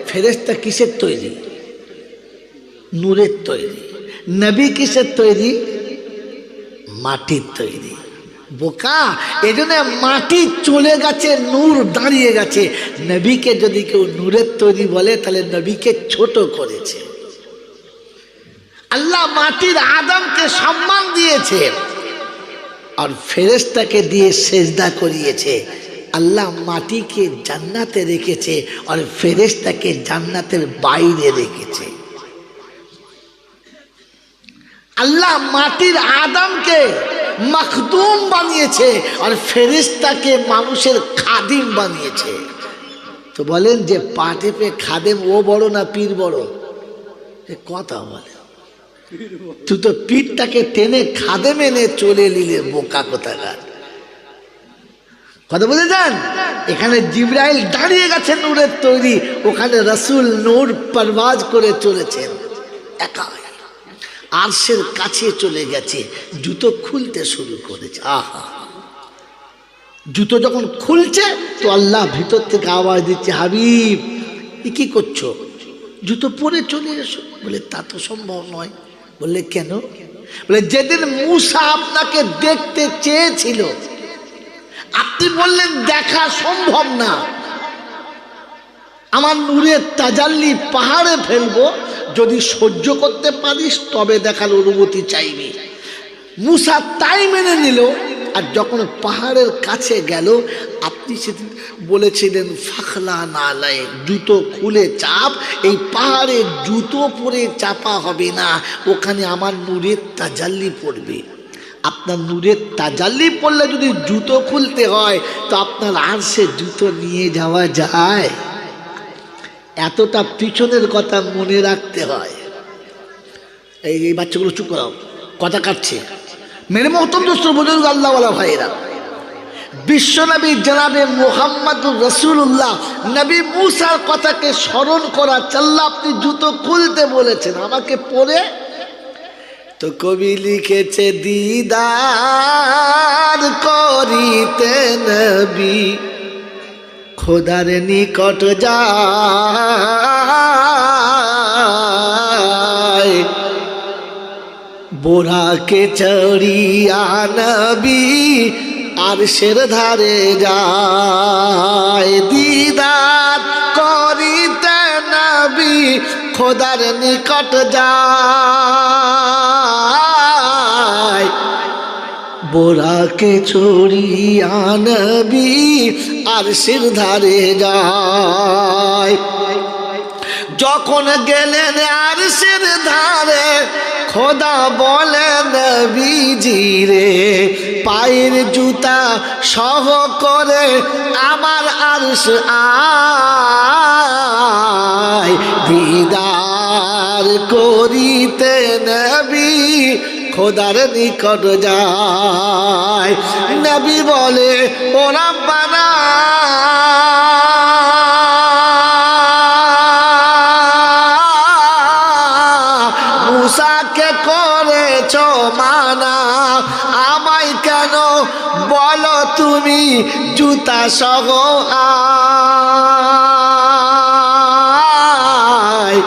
ফেরেশতা কিসের তৈরি? নূরের তৈরি। নবী কিসের তৈরি? মাটির তৈরি। বোকা, এজন্য মাটি চলে গেছে, নূর দাঁড়িয়ে গেছে। নবীকে যদি কেউ নূরের তৈরি বলে তাহলে নবীকে ছোট করেছে। আল্লাহ মাটির আদমকে সম্মান দিয়েছে আর ফেরেশতাকে দিয়ে সেজদা করিয়েছে। আল্লাহ মাটিকে জান্নাতে রেখেছে আর ফেরেশতাকে জান্নাতের বাইরে রেখেছে। আল্লাহ মাটির আদমকে মখদুম বানিয়েছে আর ফেরেশতাকে মানুষের খাদিম বানিয়েছে। তো বলেন যে পা টেপে খাদেম ও বড় না পীর বড়? কথা বলে, তুই তো পীরটাকে টেনে খাদেম এনে চলে নিলে, বোকা কোথাকার। কথা বুঝে যান। এখানে জিবরাইল দাঁড়িয়ে গেছে নূরের তৈরি, ওখানে রাসূল নূর পরওয়াজ করে চলেছেন একা। আরশের কাছে চলে গেছে, জুতো খুলতে শুরু করেছে। আহা, জুতো যখন খুলছে তো আল্লাহ ভিতর থেকে আওয়াজ দিচ্ছে, হাবিব কি করছো? জুতো পরে চলে এসো। বলে তা তো সম্ভব নয়। বললে কেন? বলে যেদিন মূসা আপনাকে দেখতে চেয়েছিল আপনি বললেন দেখা সম্ভব না, আমার নূরের তাজাল্লি পাহাড়ে ফেলবো, যদি সহ্য করতে পারিস তবে দেখার অনুমতি চাইবি। মূসা তাই মেনে নিল। আর যখন পাহাড়ের কাছে গেল, আপনি সেদিন বলেছিলেন ফাখলা নালায়, জুতো খুলে চাপ, এই পাহাড়ে জুতো পরে চাপা হবে না, ওখানে আমার নূরের তাজাল্লি পড়বে। আপনার নূরের তাজাল্লি পড়লে যদি জুতো খুলতে হয় তো আপনার আরশে জুতো নিয়ে যাওয়া যায়? এতটা পিছনের কথা মনে রাখতে হয়। এই বাচ্চাগুলো চুপ করাও, কথা কাটছে। মেরে মহতম দোস্ত বুজুর্গ আল্লাহওয়ালা ভাইয়েরা, বিশ্বনবী জনাবে মুহাম্মদুর রাসূলুল্লাহ নবী মূসার কথাকে স্মরণ করা চাল্লা, আপনি জুতো খুলতে বলেছেন আমাকে পরে। তো কবি লিখেছে দিদার করিতে নবী খোদার নিকট যায়, বোরাকে চড়িয়া নবী আরশের ধারে যায়। দিদার করিতে নবী খোদার নিকট যায়, বোরাকে চড়িয়া নবী আরশের ধারে যায়। যখন গেলেন আরশের ধারে খোদা বলে নবীজি রে, পায়ের জুতা সহ করে আমার আরশ আয়, দিদার করিতে নবী খোদার নিকট যায়। নবী বলে ও রাব্বানা মূসাকে করেছ মানা, আমায় কেন বলো তুমি জুতা সহ আয়,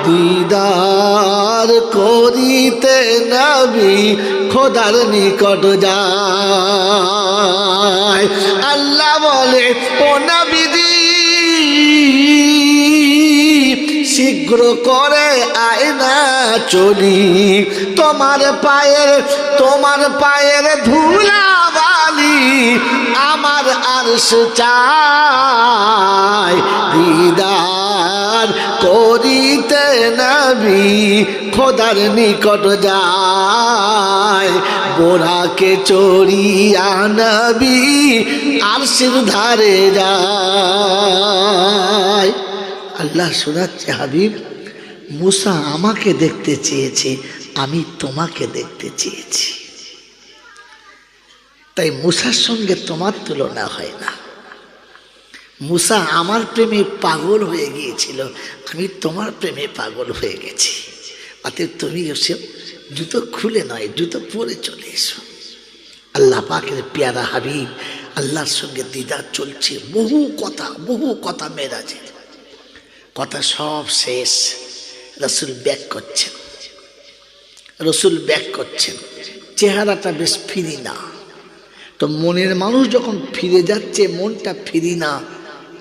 দিদার করিতে নবী খোদার নিকট যায়। আল্লাহ বলে ও নবীজি শীঘ্র করে আয় না চলি, তোমার পায়ের ধুলা বালি আমার আরশ চাই, দিদার করিতে নবী খোদার নিকট যায়, বোরাকে চড়িয়া নবী আরশের ধারে যায়। আল্লাহ শোনাচ্ছে হাবিব, মূসা আমাকে দেখতে চেয়েছে, আমি তোমাকে দেখতে চেয়েছি, তাই মূসার সঙ্গে তোমার তুলনা হয় না। মূসা আমার প্রেমে পাগল হয়ে গিয়েছিল, আমি তোমার প্রেমে পাগল হয়ে গেছি, অতএব তুমি এসে জুতো খুলে নয় জুতো পরে চলে এসো। আল্লাহ পাকের পেয়ারা হাবিব, আল্লাহর সঙ্গে দিদার চলছে, বহু কথা মেরাজে। কথা সব শেষ, রসুল ব্যাক করছেন, রসুল ব্যাক করছেন। চেহারাটা বেশ ফিরি না, তো মনের মানুষ যখন ফিরে যাচ্ছে, মনটা ফিরি না,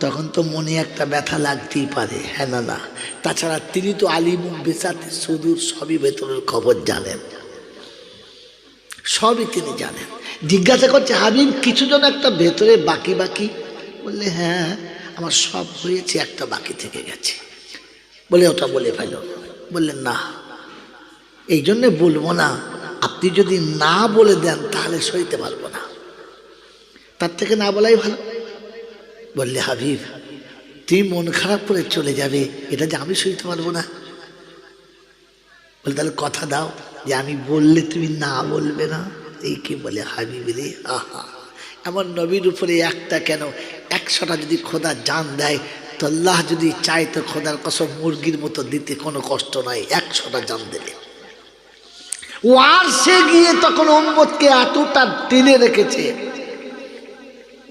তখন তো মনে একটা ব্যথা লাগতেই পারে, হ্যাঁ না না? তাছাড়া তিনি তো আলিমুল বিসাতি সুদূর, সবই ভেতরের খবর জানেন, সবই তিনি জানেন। জিজ্ঞাসা করছে, হাবিব কিছু জন একটা ভেতরে বাকি বাকি? বললে হ্যাঁ, আমার সব হয়েছে, একটা বাকি থেকে গেছে। বলে ওটা বলে ফেলো। বললেন না, এই জন্যে বলবো না, আপনি যদি না বলে দেন তাহলে সইতে পারবো না, তার থেকে না বলাই ভালো। বললে হাবিব তুমি মন খারাপ করে চলে যাবে, এটা যে আমি সইতে পারবো না। বলে তাহলে কথা দাও যে আমি বললে তুমি না বলবে না। এই কি বলে হাবিব রে, আহা, এমন নবীর উপরে একটা কেন, 100টা যদি খোদা জান দেয় তো আল্লাহ যদি চায় তো খোদার কসম মুরগির মতো দিতে কোনো কষ্ট নাই, 100টা জান দিলে। ও আর সে গিয়ে তখন উম্মতকে এতটা টেনে রেখেছে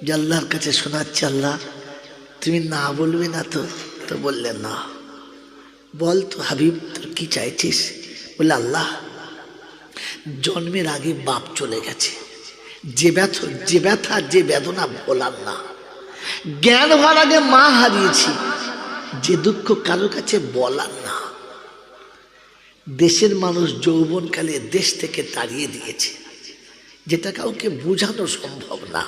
যে আল্লাহর কাছে শোনাচ্ছে, আল্লাহ তুমি না বলবে না তো? তো বললেন না। বল তো হাবিব তোর কি চাইছিস? বললে আল্লাহ জন্মের আগে বাপ চলে গেছে, যে ব্যথা যে বেদনা বলার না, জ্ঞান হওয়ার আগে মা হারিয়েছি, যে দুঃখ কারোর কাছে বলার না, দেশের মানুষ যৌবনকালে দেশ থেকে তাড়িয়ে দিয়েছে, যেটা কাউকে বোঝানো সম্ভব না,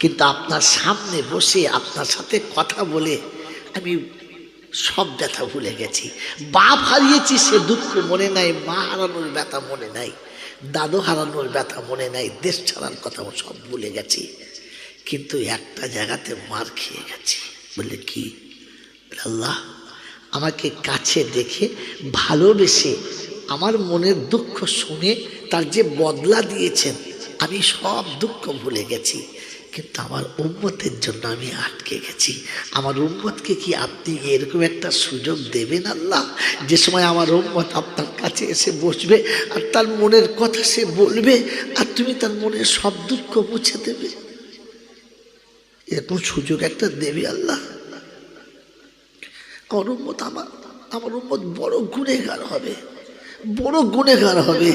কিন্তু আপনার সামনে বসে আপনার সাথে কথা বলে আমি সব ব্যথা ভুলে গেছি। বাপ হারিয়েছি সে দুঃখ মনে নাই, মা হারানোর ব্যথা মনে নাই, দাদু হারানোর ব্যথা মনে নাই, দেশ ছাড়ার কথা সব ভুলে গেছি, কিন্তু একটা জায়গাতে মার খেয়ে গেছি। বললে কি? আল্লাহ আমাকে কাছে দেখে ভালোবেসে আমার মনের দুঃখ শুনে তার যে বদলা দিয়েছেন, আমি সব দুঃখ ভুলে গেছি, কিন্তু আমার উম্মতের জন্য আমি আটকে গেছি। আমার উম্মতকে কি আপনি এরকম একটা সুযোগ দেবেন আল্লাহ, যে সময় আমার উম্মত আপনার কাছে এসে বসবে আর তার মনের কথা সে বলবে আর তুমি তার মনের সব দুঃখ মুছে দেবে? এরকম সুযোগ একটা দেবে আল্লাহ? আমার উম্মত বড় গুনেহগার হবে, বড় গুনেহগার হবে,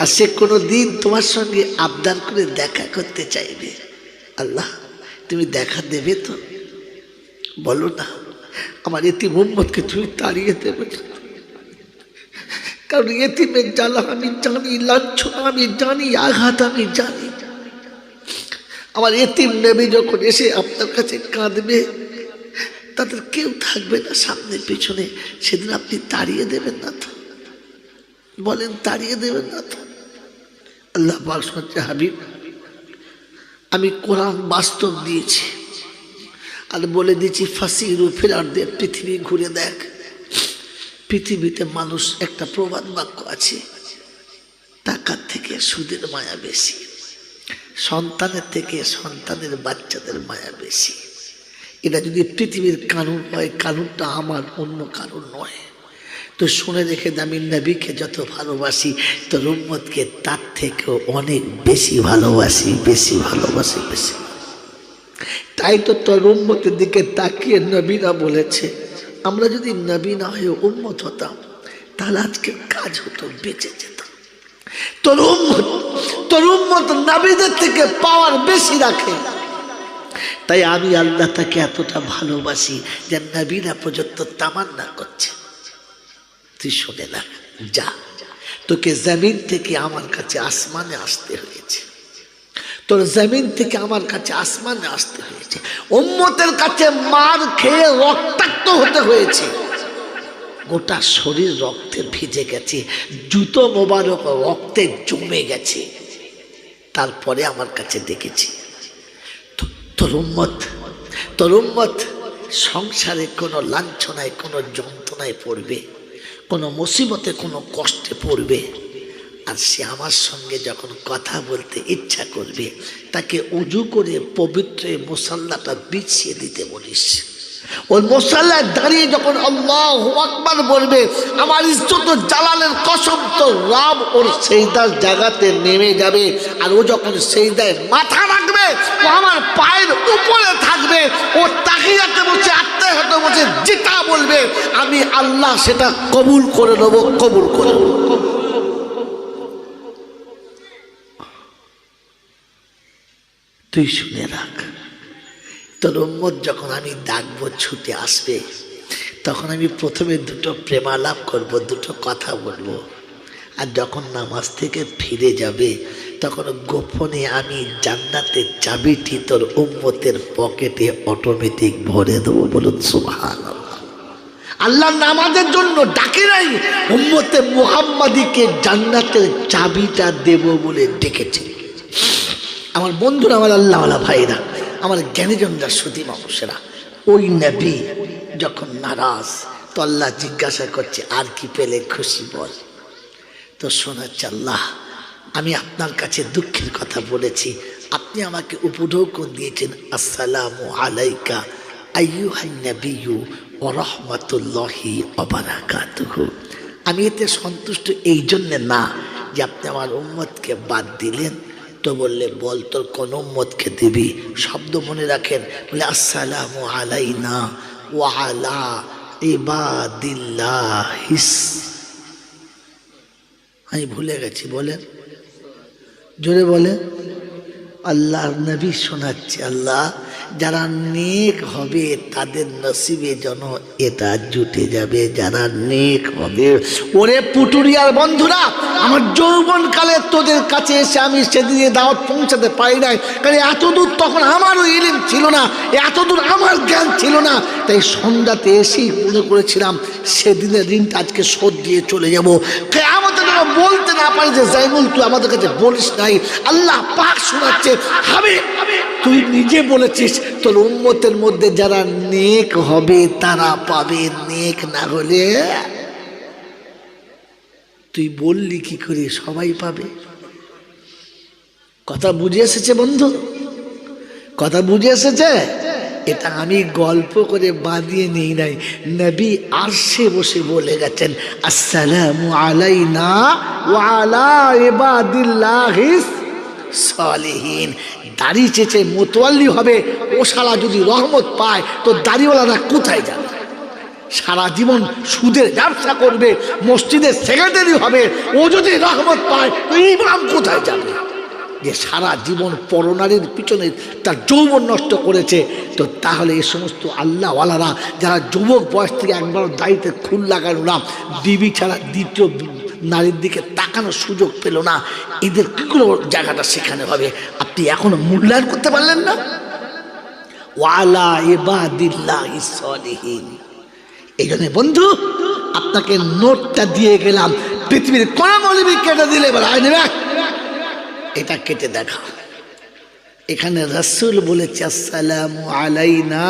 আর সে কোনো দিন তোমার সঙ্গে আবদার করে দেখা করতে চাইবে। আল্লাহ তুমি দেখা দেবে তো? বলো না, আমার এতিম উম্মতকে তুমি তাড়িয়ে দেবে না, কারণ এতিমের জ্বালা আমি জানি, লাঞ্ছনা আমি জানি, আঘাত আমি জানি। আমার এতিম নবী যখন এসে আপনার কাছে কাঁদবে, তাদের কেউ থাকবে না সামনে পিছনে, সেদিন আপনি তাড়িয়ে দেবেন না তো? বলেন তাড়িয়ে দেবেন না তো? আল্লাহ পাক বলছে, হাবিব আমি কোরআন বাস্তব দিয়েছি আর বলে দিয়েছি ফাসিরু ফিল আরদি, পৃথিবী ঘুরে দেখ। পৃথিবীতে মানুষ একটা প্রবাদ বাক্য আছে, টাকার থেকে সুদের মায়া বেশি, সন্তানের থেকে সন্তানের বাচ্চাদের মায়া বেশি। এটা যদি পৃথিবীর কানুন হয়, কানুনটা আমার, অন্য কানুন নয়। তো শুনে রেখে আমি নবীকে যত ভালোবাসি তোর উম্মতকে তার থেকেও অনেক বেশি ভালোবাসি, বেশি ভালোবাসি, বেশি। তাই তো তোর উম্মতের দিকে তাকিয়ে নবীরা বলেছে, আমরা যদি নবী না হয়ে উম্মত হতাম তাহলে আজকে কাজ হতো, বেঁচে যেতাম। তোর উম্মত নবীদের থেকে পাওয়ার বেশি রাখে, তাই আমি আল্লাহ তাকে এতটা ভালোবাসি যে নবীরা পর্যন্ত তামান্না করছে, তুই শুনে না, যা, তোকে জমিন থেকে আমার কাছে আসমানে আসতে হয়েছে, তোর জমিন থেকে আমার কাছে আসমানে আসতে হয়েছে, উম্মতের কাছে মার খেয়ে রক্তাক্ত হতে হয়েছে, গোটা শরীর রক্তে ভিজে গেছে, জুতো মোবারক রক্তে জমে গেছে, তারপরে আমার কাছে দেখেছি। তোর উম্মত সংসারে কোনো লাঞ্ছনায়, কোনো যন্ত্রণায় পড়বে, কোনো মুসিবতে, কোনো কষ্টে পড়বে, আর সে আমার সঙ্গে যখন কথা বলতে ইচ্ছা করবে তাকে উজু করে পবিত্র মুসাল্লাটা বিছিয়ে দিতে বলিস। ওই মুসাল্লায় দাঁড়িয়ে যখন আল্লাহু আকবার বলবে, আমার ইজ্জত জালালের কসম তো রব ওর সেজদার জায়গাতে নেমে যাবে, আর ও যখন সেজদায় মাথা রাখবে ও আমার পায়ের উপরে থাকবে, ও তাকিয়াতে বসে আত্মাহতে বসে যেটা বলবে আমি আল্লাহ সেটা কবুল করে নেব, কবুল করে নেব। তুই শুনে রাখ, তোর উম্মত যখন আমি ডাকবো ছুটে আসবে, তখন আমি প্রথমে দুটো প্রেমালাপ করব, দুটো কথা বলবো। আর যখন নামাজ থেকে ফিরে যাবে, তখন গোপনে আমি জান্নাতের চাবিটি তোর উম্মতের পকেটে অটোমেটিক ভরে দেবো। বলুন সুবহানাল্লাহ। আল্লাহ নামাজের জন্য ডাকে নাই, উম্মতে মুহাম্মাদিকে জান্নাতের চাবিটা দেব বলে ডেকেছে। আমার বন্ধুরা, আমার আল্লাহওয়ালা ভাইরা, আমার জ্ঞানীজনরা, সুধী মানুষেরা, ওই নবী যখন নারাজ, তো আল্লাহ জিজ্ঞাসা করছে আর কি পেলে খুশি বল। তো শোনাচ্ছে, আল্লাহ আমি আপনার কাছে দুঃখের কথা বলেছি, আপনি আমাকে উপঢৌকন দিয়েছেন, আসসালামু আলাইকা আইয়ুহান নাবিয়্যু ওয়া রাহমাতুল্লাহি ওয়া বারাকাতুহু। আমি এতে সন্তুষ্ট এই জন্যে না যে আপনি আমার উম্মতকে বাদ দিলেন। তো বললে বল তোর কোন উম্মতকে দিবি? শব্দ মনে রাখেন, বলে আসসালামু আলাইনা ওয়া আলা ইবাদিল্লাহিস। আমি ভুলে গেছি, বলেন জোরে বলেন। আল্লাহর নবী শোনাচ্ছে, আল্লাহ যারা নেক হবে তাদের নসিবে যেন এটা জুটে যাবে, যারা নেক হবে। ওরে পুটুরিয়ার বন্ধুরা, আমার যৌবনকালে তোদের কাছে এসে আমি সেদিনে দাওয়াত পৌঁছাতে পারি নাই, কারণ এতদূর তখন আমারও ইলম ছিল না, এতদূর আমার জ্ঞান ছিল না। তাই সন্ধ্যাতে এসেই মনে করেছিলাম সেদিনের ঋণটা আজকে শোধ দিয়ে চলে যাবো। আমাদের বলতে না পারি যে জাইনুল তুই আমাদের কাছে বলিস নাই। আল্লাহ পাক শোনাচ্ছে, হবে তুই নিজে বলেছিস তোর উম্মতের মধ্যে যারা নেক হবে তারা পাবে, নেক না হলে তুই বললি কি করে সবাই পাবে? কথা বুঝে এসেছে বন্ধু? কথা বুঝে এসেছে? এটা আমি গল্প করে বাঁধিয়ে নেই নাই, নবী আরশে বসে বলে গেছেন, আসসালামু আলাইনা ওয়া আলা ইবাদিল্লাহিস সালিহিন। দাড়ি চেঁচে মোতওয়াল্লি হবে, ও শালা যদি রহমত পায় তো দাড়িওয়ালারা কোথায় যাবে? সারা জীবন সুদের ব্যবসা করবে, মসজিদের সেক্রেটারি হবে, ও যদি রহমত পায় তো ইমাম কোথায় যাবে? যে সারা জীবন পরনারীর পিছনে তার যৌবন নষ্ট করেছে। তো তাহলে এই সমস্ত আল্লাহওয়ালারা যারা যুবক বয়স থেকে একবার দাড়িতে খুল লাগানো না, বিবি ছাড়া দ্বিতীয় নারীর দিকে তাকানোর সুযোগ পেল না, এদের কি করে জায়গাটা সেখানে হবে? আপনি এখনো মূল্যায়ন করতে পারলেন না? ওয়ালা ইবাদিল্লাহিস সালিহিন। এই জন্য বন্ধু আপনাকে নোটটা দিয়ে গেলাম, পৃথিবীর কোন মৌলবি কেটে দিলে বলা হয় না, এটা কেটে দেখা। এখানে রাসূল বলেছে আসসালামু আলাইনা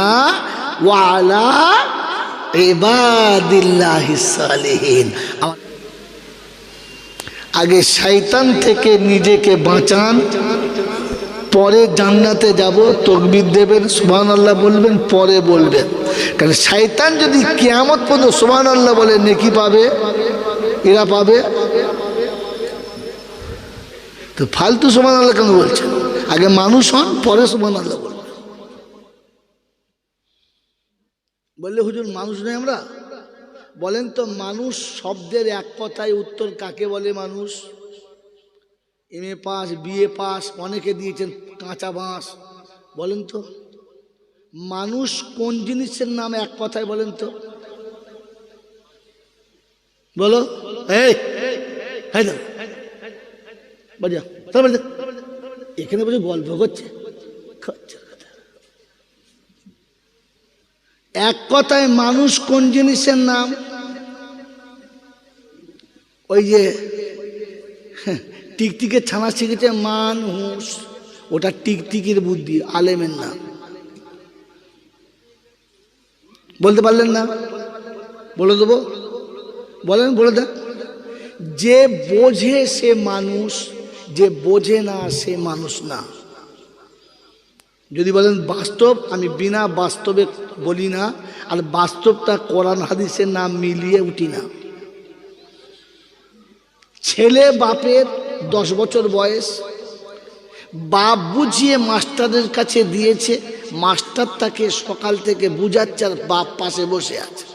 ওয়া আলা ইবাদিল্লাহিস সালিহিন। আগে শয়তান থেকে নিজেকে বাঁচান, পরে জান্নাতে যাব। তাকবীর দেবেন, সুবহানাল্লাহ বলবেন, পরে বলবেন। কারণ শয়তান যদি কিয়ামত পর্যন্ত সুবহানাল্লাহ বলে নেকি পাবে, এরা পাবে। তো ফালতু সুবহানাল্লাহ কেন বলছেন? আগে মানুষ হন, পরে সুবহানাল্লাহ বলবেন। বললে হুজুর মানুষ নয় আমরা, বলেন তো মানুষ শব্দের এক কথায় উত্তর কাকে বলে? মানুষ এমএ পাস, বিএ পাস, অনেকে দিয়েছেন কাঁচা বাঁশ। বলেন তো মানুষ কোন জিনিসের নাম এক কথায় বলেন তো? বলো। এই এখানে বসে গল্প করছে, এক কথায় মানুষ কোন জিনিসের নাম? ওই যে টিকটিকের ছানা শিখেছে মানুষ, ওটা টিকটিকির বুদ্ধি, আলেমের নাম। বলতে পারলেন না? বলে দেবো, বলেন, বলে দেন। যে বোঝে সে মানুষ, যে বোঝে না সে মানুষ না। যদি বলেন বাস্তব, আমি বিনা বাস্তবে বলি না, আর বাস্তবটা কোরআন হাদিসের নাম মিলিয়ে উঠি না। ছেলে বাপের 10 বছর বয়স, বাপ বুঝিয়ে মাস্টারের কাছে দিয়েছে, মাস্টার তাকে সকাল থেকে বুঝাচ্ছে আর বাপ পাশে বসে আছে।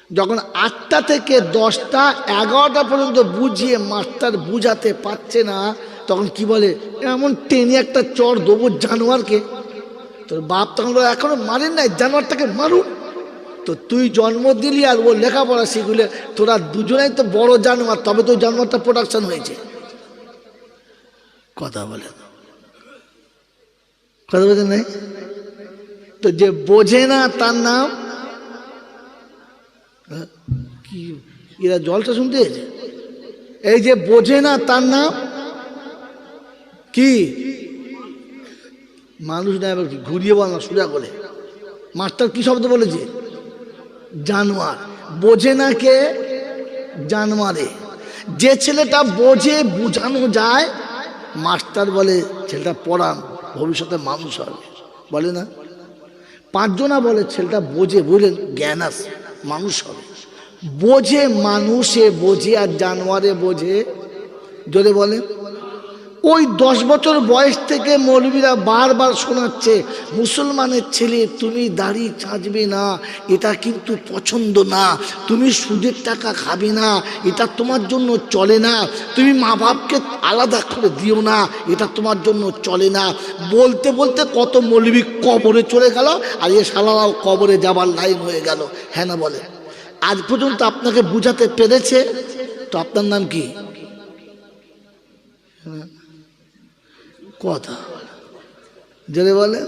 যখন 8টা থেকে 10টা 11টা পর্যন্ত বুঝিয়ে মাস্টার বুঝাতে পারছে না, তখন কি বলে, এমন টেনে একটা চড় দেবো জানোয়ারকে। তোর বাপ তখন বলে, এখনো মারেন নাই, জানোয়ারটাকে মারুন। তো তুই জন্ম দিলি আর ও লেখাপড়া শিখলে, তোরা দুজনেই তো বড় জানোয়ার, তবে তো জানোয়ারটা প্রোডাকশন হয়েছে। কথা বলে, কথা বলছেন নাই? তো যে বোঝে না তার নাম কি? এরা জলটা শুনতে এসেছে। এই যে বোঝে না তার নাম কি? মানুষ না, এবার কি ঘুরিয়ে বল না, সোজা করে। মাস্টার কি শব্দ বলেছে? জানোয়ার। বোঝে না কে? জানোয়ারে। যে ছেলেটা বোঝে, বুঝানো যায়, মাস্টার বলে ছেলেটা পড়ান, ভবিষ্যতে মানুষ হবে, বলে না? 5 জনা বলে ছেলেটা বোঝে, বুঝলেন, জ্ঞান আছে, মানুষ হবে। বোঝে মানুষে বোঝে আর জানোয়ারে বোঝে, যদি বলে। ওই 10 বছর বয়স থেকে মৌলবীরা বারবার শোনাচ্ছে, মুসলমানের ছেলে তুমি দাড়ি চাঁচবে না, এটা কিন্তু পছন্দ না, তুমি সুদের টাকা খাবে না, এটা তোমার জন্য চলে না, তুমি মা বাপকে আলাদা করে দিও না, এটা তোমার জন্য চলে না। বলতে বলতে কত মৌলবী কবরে চলে গেল, আর এ শালারাও কবরে যাবার লাইন হয়ে গেল। হ্যাঁ না বলে? আজ পর্যন্ত আপনাকে বুঝাতে পেরেছে? তো আপনার নাম কি? কথা যদি বলে,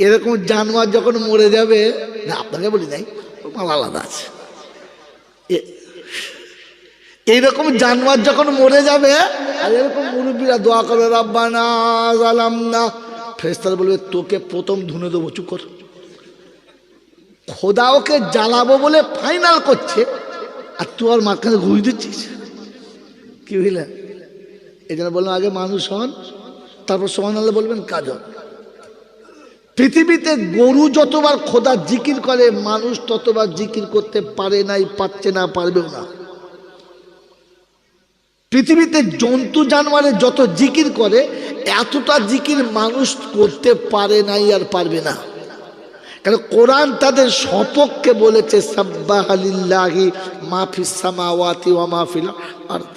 এরকম জানোয়ার যখন মরে যাবে, না আপনাকে বলি নাই, মাল আলাদা আছে, এইরকম জানোয়ার যখন মরে যাবে, আর এরকম মুরব্বীরা দোয়া করবে, রাব্বানা জালামনা, ফেরেশতারা বলবে তোকে প্রথম ধুনে দেবো, চুপ কর। খোদা ওকে জ্বালাবো বলে ফাইনাল করছে, আর তুই আর মাঝখানে ঘুষ দিচ্ছিস, কি বুঝলেন? এই জন্য বললাম আগে মানুষ হন, তারপর সুবহানাল্লাহ বলবেন, কাজ হবে। পৃথিবীতে গরু যতবার খোদা জিকির করে, মানুষ ততবার জিকির করতে পারে নাই, পারছে না, পারবেও না। পৃথিবীতে জন্তু জানোয়ারে যত জিকির করে, এতটা জিকির মানুষ করতে পারে নাই আর পারবে না। কারণ কোরআন তাদের সপক্ষে বলেছে, সাব্বাহা লিল্লাহি মা ফিস সামাওয়াতি ওয়া মা ফিল আরদ।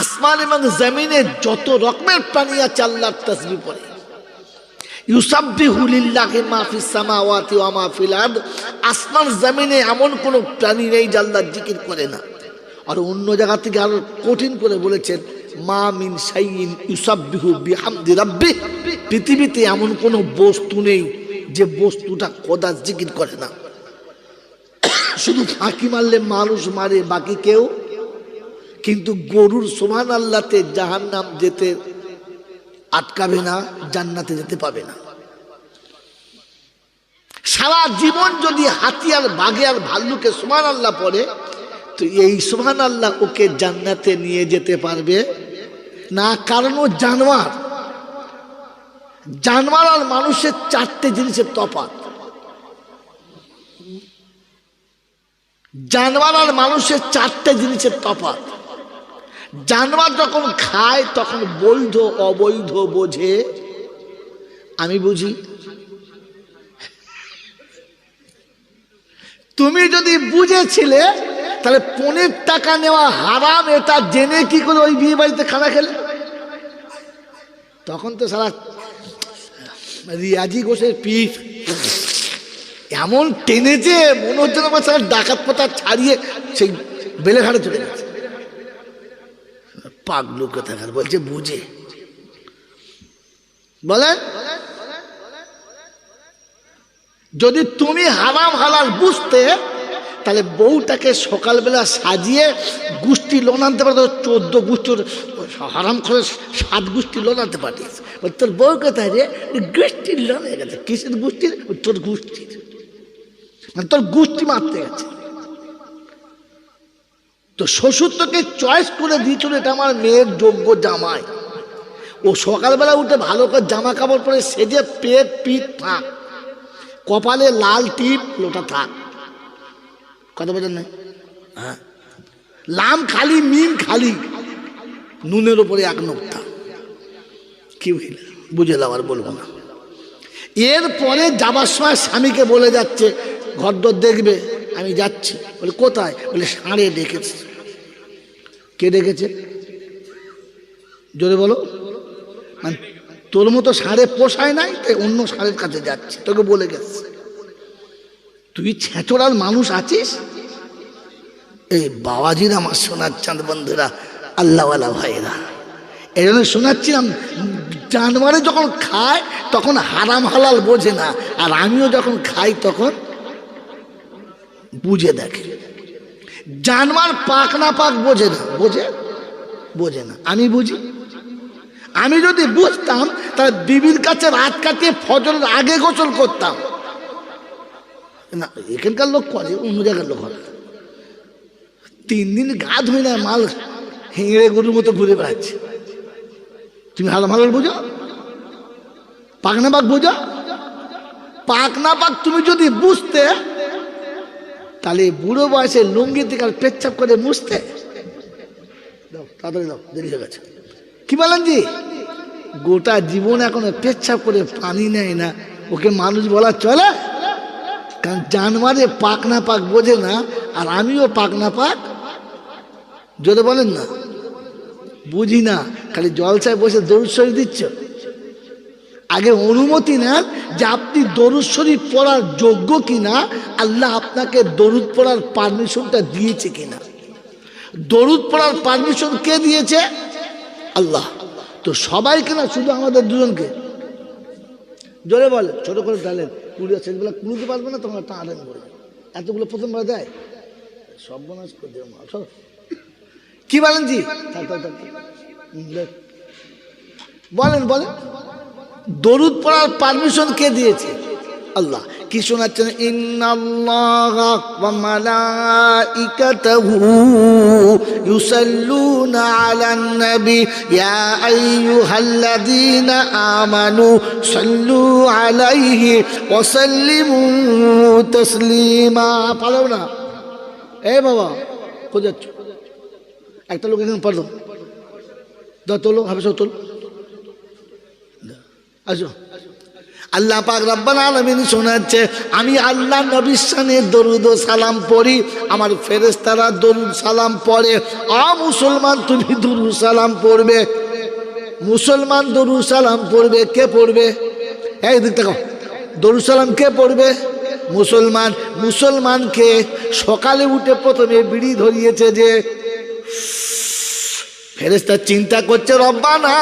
আসমান এবং জমিনে যত রকমের প্রাণী আছে আল্লাহর তাসবিহ পড়ে। ইউসাব্বিহু লিল্লাহি মা ফিস সামাওয়াতি ওয়া মা ফিল আরদ। আসমান জমিনে এমন কোনো প্রাণী নেই যে আল্লাহর জিকির করে না। আর অন্য জায়গা থেকে আরো কঠিন করে বলেছেন, মা মিন শাইইন ইউসাব্বিহু বিহামদি রাব্বিহ। পৃথিবীতে এমন কোনো বস্তু নেই যে বস্তুটা খোদার জিকির করে না। শুধু ফাঁকি মারলে মানুষ মারে, বাকি কেউ। কিন্তু গরুর সুবহানাল্লাহতে জাহান্নাম যেতে আটকাবে না, জান্নাতে যেতে পাবে না। সারা জীবন যদি হাতি আর বাঘে আর ভাল্লুকে সুবহানাল্লাহ পড়ে, তো এই সুবহানাল্লাহ ওকে জান্নাতে নিয়ে যেতে পারবে না। কারণ ও জানোয়ার। জানোয়ার আর মানুষের 4টে জিনিসের তফাৎ। জানোয়ার আর মানুষের 4টে জিনিসের তফাৎ। জানোয়ার যখন খায় তখন বৈধ অবৈধ বোঝে, আমি বুঝি। তুমি যদি বুঝেছিলে, তাহলে 15 টাকা নেওয়া হারাম এটা জেনে কি করে ওই বিয়ে বাড়িতে খানা খেলে? তখন তো সারা রিয়াজি ঘোষের পিঠ এমন টেনেছে, মনে হচ্ছে না আমার সারা ডাকাত পাতা ছাড়িয়ে সেই বেলেঘাটে চলে গেছে। পাগলু কোথাকার, বলছে বুঝে। বলেন, যদি তুমি হারাম হালাল বুঝতে, তাহলে বউটাকে সকালবেলা সাজিয়ে গোষ্ঠী লোন আনতে পারতো। 14 গোষ্ঠীর হারাম করে 7 গোষ্ঠী লোন আনতে পারিস। তোর বউ কোথায় রে? গোষ্ঠীর লোন হয়ে গেছে। কিসের গোষ্ঠীর? তোর গোষ্ঠীর, মানে তোর গোষ্ঠী মারতে গেছে। তো শ্বশুর তোকে চয়েস করে দিয়েছিল, এটা আমার মেয়ের যোগ্য জামাই। ও সকালবেলা উঠে ভালো করে জামা কাপড় পরে সেজে পেট পিঠ থাক, কপালে লাল টিপ লোটা থাক। কথা বলেন না? হ্যাঁ, লাম খালি মিম খালি, নুনের উপরে 1 নোক্তা। কি বুঝলাম আর বলবো না। এরপরে যাবার সময় স্বামীকে বলে যাচ্ছে, ঘরদর দেখবে, আমি যাচ্ছি। বলে কোথায়? বলে ষাঁড়ে ডেকেছে। কে ডেকেছে? জোরে বলো। মানে তোর মতো ষাঁড়ে পোষায় নাই, তাই অন্য ষাঁড়ের কাছে যাচ্ছে, তোকে বলে গেছে। তুই ছেঁচড়ার মানুষ আছিস। এই বাবাজির আমার সোনার চাঁদ বন্ধুরা, আল্লাহওয়ালা ভাইরা, এই জন্য শোনাচ্ছিলাম, জানোয়ারে যখন খায় তখন হারাম হালাল বোঝে না, আর আমিও যখন খাই তখন বুঝে দেখে। জানোয়ার পাক না পাক বোঝে না, বোঝে না, আমি বুঝি। আমি যদি বুঝতাম তাহলে বিবির কাছে রাত কাটিয়ে ফজরের আগে গোসল করতাম না। এখানকার লোক করে, অন্য জায়গার লোক করে। 3 দিন গা ধুই না, মাল হেঁড়ে গরুর মতো ঘুরে বেড়াচ্ছে। তুমি হারাম হালাল বোঝো? পাক না পাক বোঝো? পাক না পাক তুমি যদি বুঝতে, তাহলে বুড়ো বয়সে লুঙ্গি থেকে আর পেচ্ছাপ করে মুছতে। দাও তাড়াতাড়ি দাও, দেরি হয়ে গেছে। কি বলেন জি? গোটা জীবন এখনো পেচ্ছাপ করে পানি নেয় না, ওকে মানুষ বলা চলে? কারণ জানোয়ারে পাক না পাক বোঝে না, আর আমিও পাক না পাক যদি বলেন না বুঝি না। খালি জলসায় বসে দরুদ শরীফ দিচ্ছ। আগে অনুমতি নেন যে আপনি দরুদ শরীফ পড়ার যোগ্য কিনা, আল্লাহ আপনাকে দরুদ পড়ার পারমিশনটা দিয়েছে কিনা। দরুদ পড়ার পারমিশন কে দিয়েছে? আল্লাহ। তো সবাইকে না, শুধু আমাদের দুজনকে। জোরে বলে, ছোট করে ডালেন, কুড়িয়ে সেগুলো কুড়িতে পারবে না, তোমরা টানেন বলে এতগুলো প্রথমবার দেয়, সব বনাস করে দেবো। কি বলেন জি? বলেন বলেন, দরুদ পড়ার পারমিশন কে দিয়েছে? আল্লাহ। কি শোনাচ্ছেন? ইন্নাল্লাহা ওয়া মালাইকাতাহু ইউসাল্লুনা আলান নবী ইয়া আইয়ুহাল্লাযীনা আমানু সাল্লু আলাইহি ওয়া সাল্লিমু তাসলিমা। পারো না? এ বাবা কোথায় যাচ্ছ? একটা লোক এখানে পড়ো, দাও তোলো, হাফেজ তোল, আসো। আল্লাহ পাক রব্বুল আলামিন শোনাচ্ছে, আমি আল্লাহ নবীর শানে দরুদ ও সালাম পড়ি, আমার ফেরেশতারা দরুদ সালাম পড়ে। মুসলমান তুমি দরুদ সালাম পড়বে, মুসলমান দরুদ সালাম পড়বে। কে পড়বে? এই দিক থেকে দরুদ সালাম কে পড়বে? মুসলমান। মুসলমানকে সকালে উঠে প্রথমে বিড়ি ধরিয়েছে যে, ফেরেশতা চিন্তা করছে, রব্বানা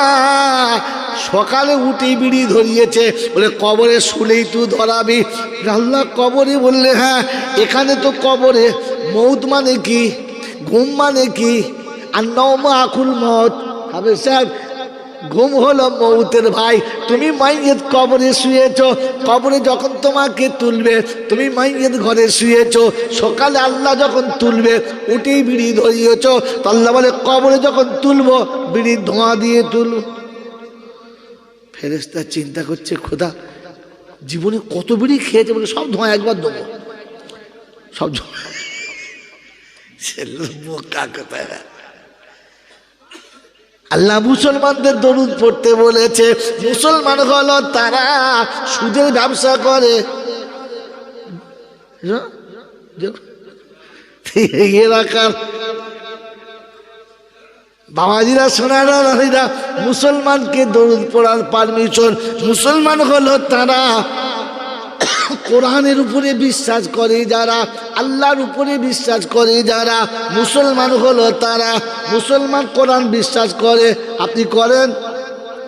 সকালে উঠে বিড়ি ধরিয়েছে, বলে কবরে শুলেই তুই ধরাবি। আল্লাহ কবরে বললে হ্যাঁ, এখানে তো কবরে মৌত মানে কি, ঘুম মানে কি, আর নওমা আকুল মত হবে স্যার, ঘুম হলো মৌতের ভাই। তুমি মাইয়েত কবরে শুয়েছ, কবরে যখন তোমাকে তুলবে তুমি মাইয়েত ঘরে শুয়েছ, সকালে আল্লাহ যখন তুলবে উঠেই বিড়ি ধরিয়েছ। তো আল্লাহ বলে কবরে যখন তুলবো বিড়ির ধোঁয়া দিয়ে তুলব। ফেরেশতা চিন্তা করছে, খোদা জীবনে কত বিড়ি খেয়েছে, বলে সব ধোঁয়া একবার দেবো, সব বোকা কোথায়। আল্লাহ মুসলমানদের দরুদ পড়তে বলেছে। মুসলমান হলো তারা সুদের ব্যবসা করে, এলাকার বাবাজিরা সোনারা, মুসলমানকে দরুদ পড়ার পারমিশন। মুসলমান হলো তারা কোরআনের উপরে বিশ্বাস করে যারা, আল্লাহর উপরে বিশ্বাস করে যারা, মুসলমান হলো তারা। মুসলমান কোরআন বিশ্বাস করে, আপনি করেন?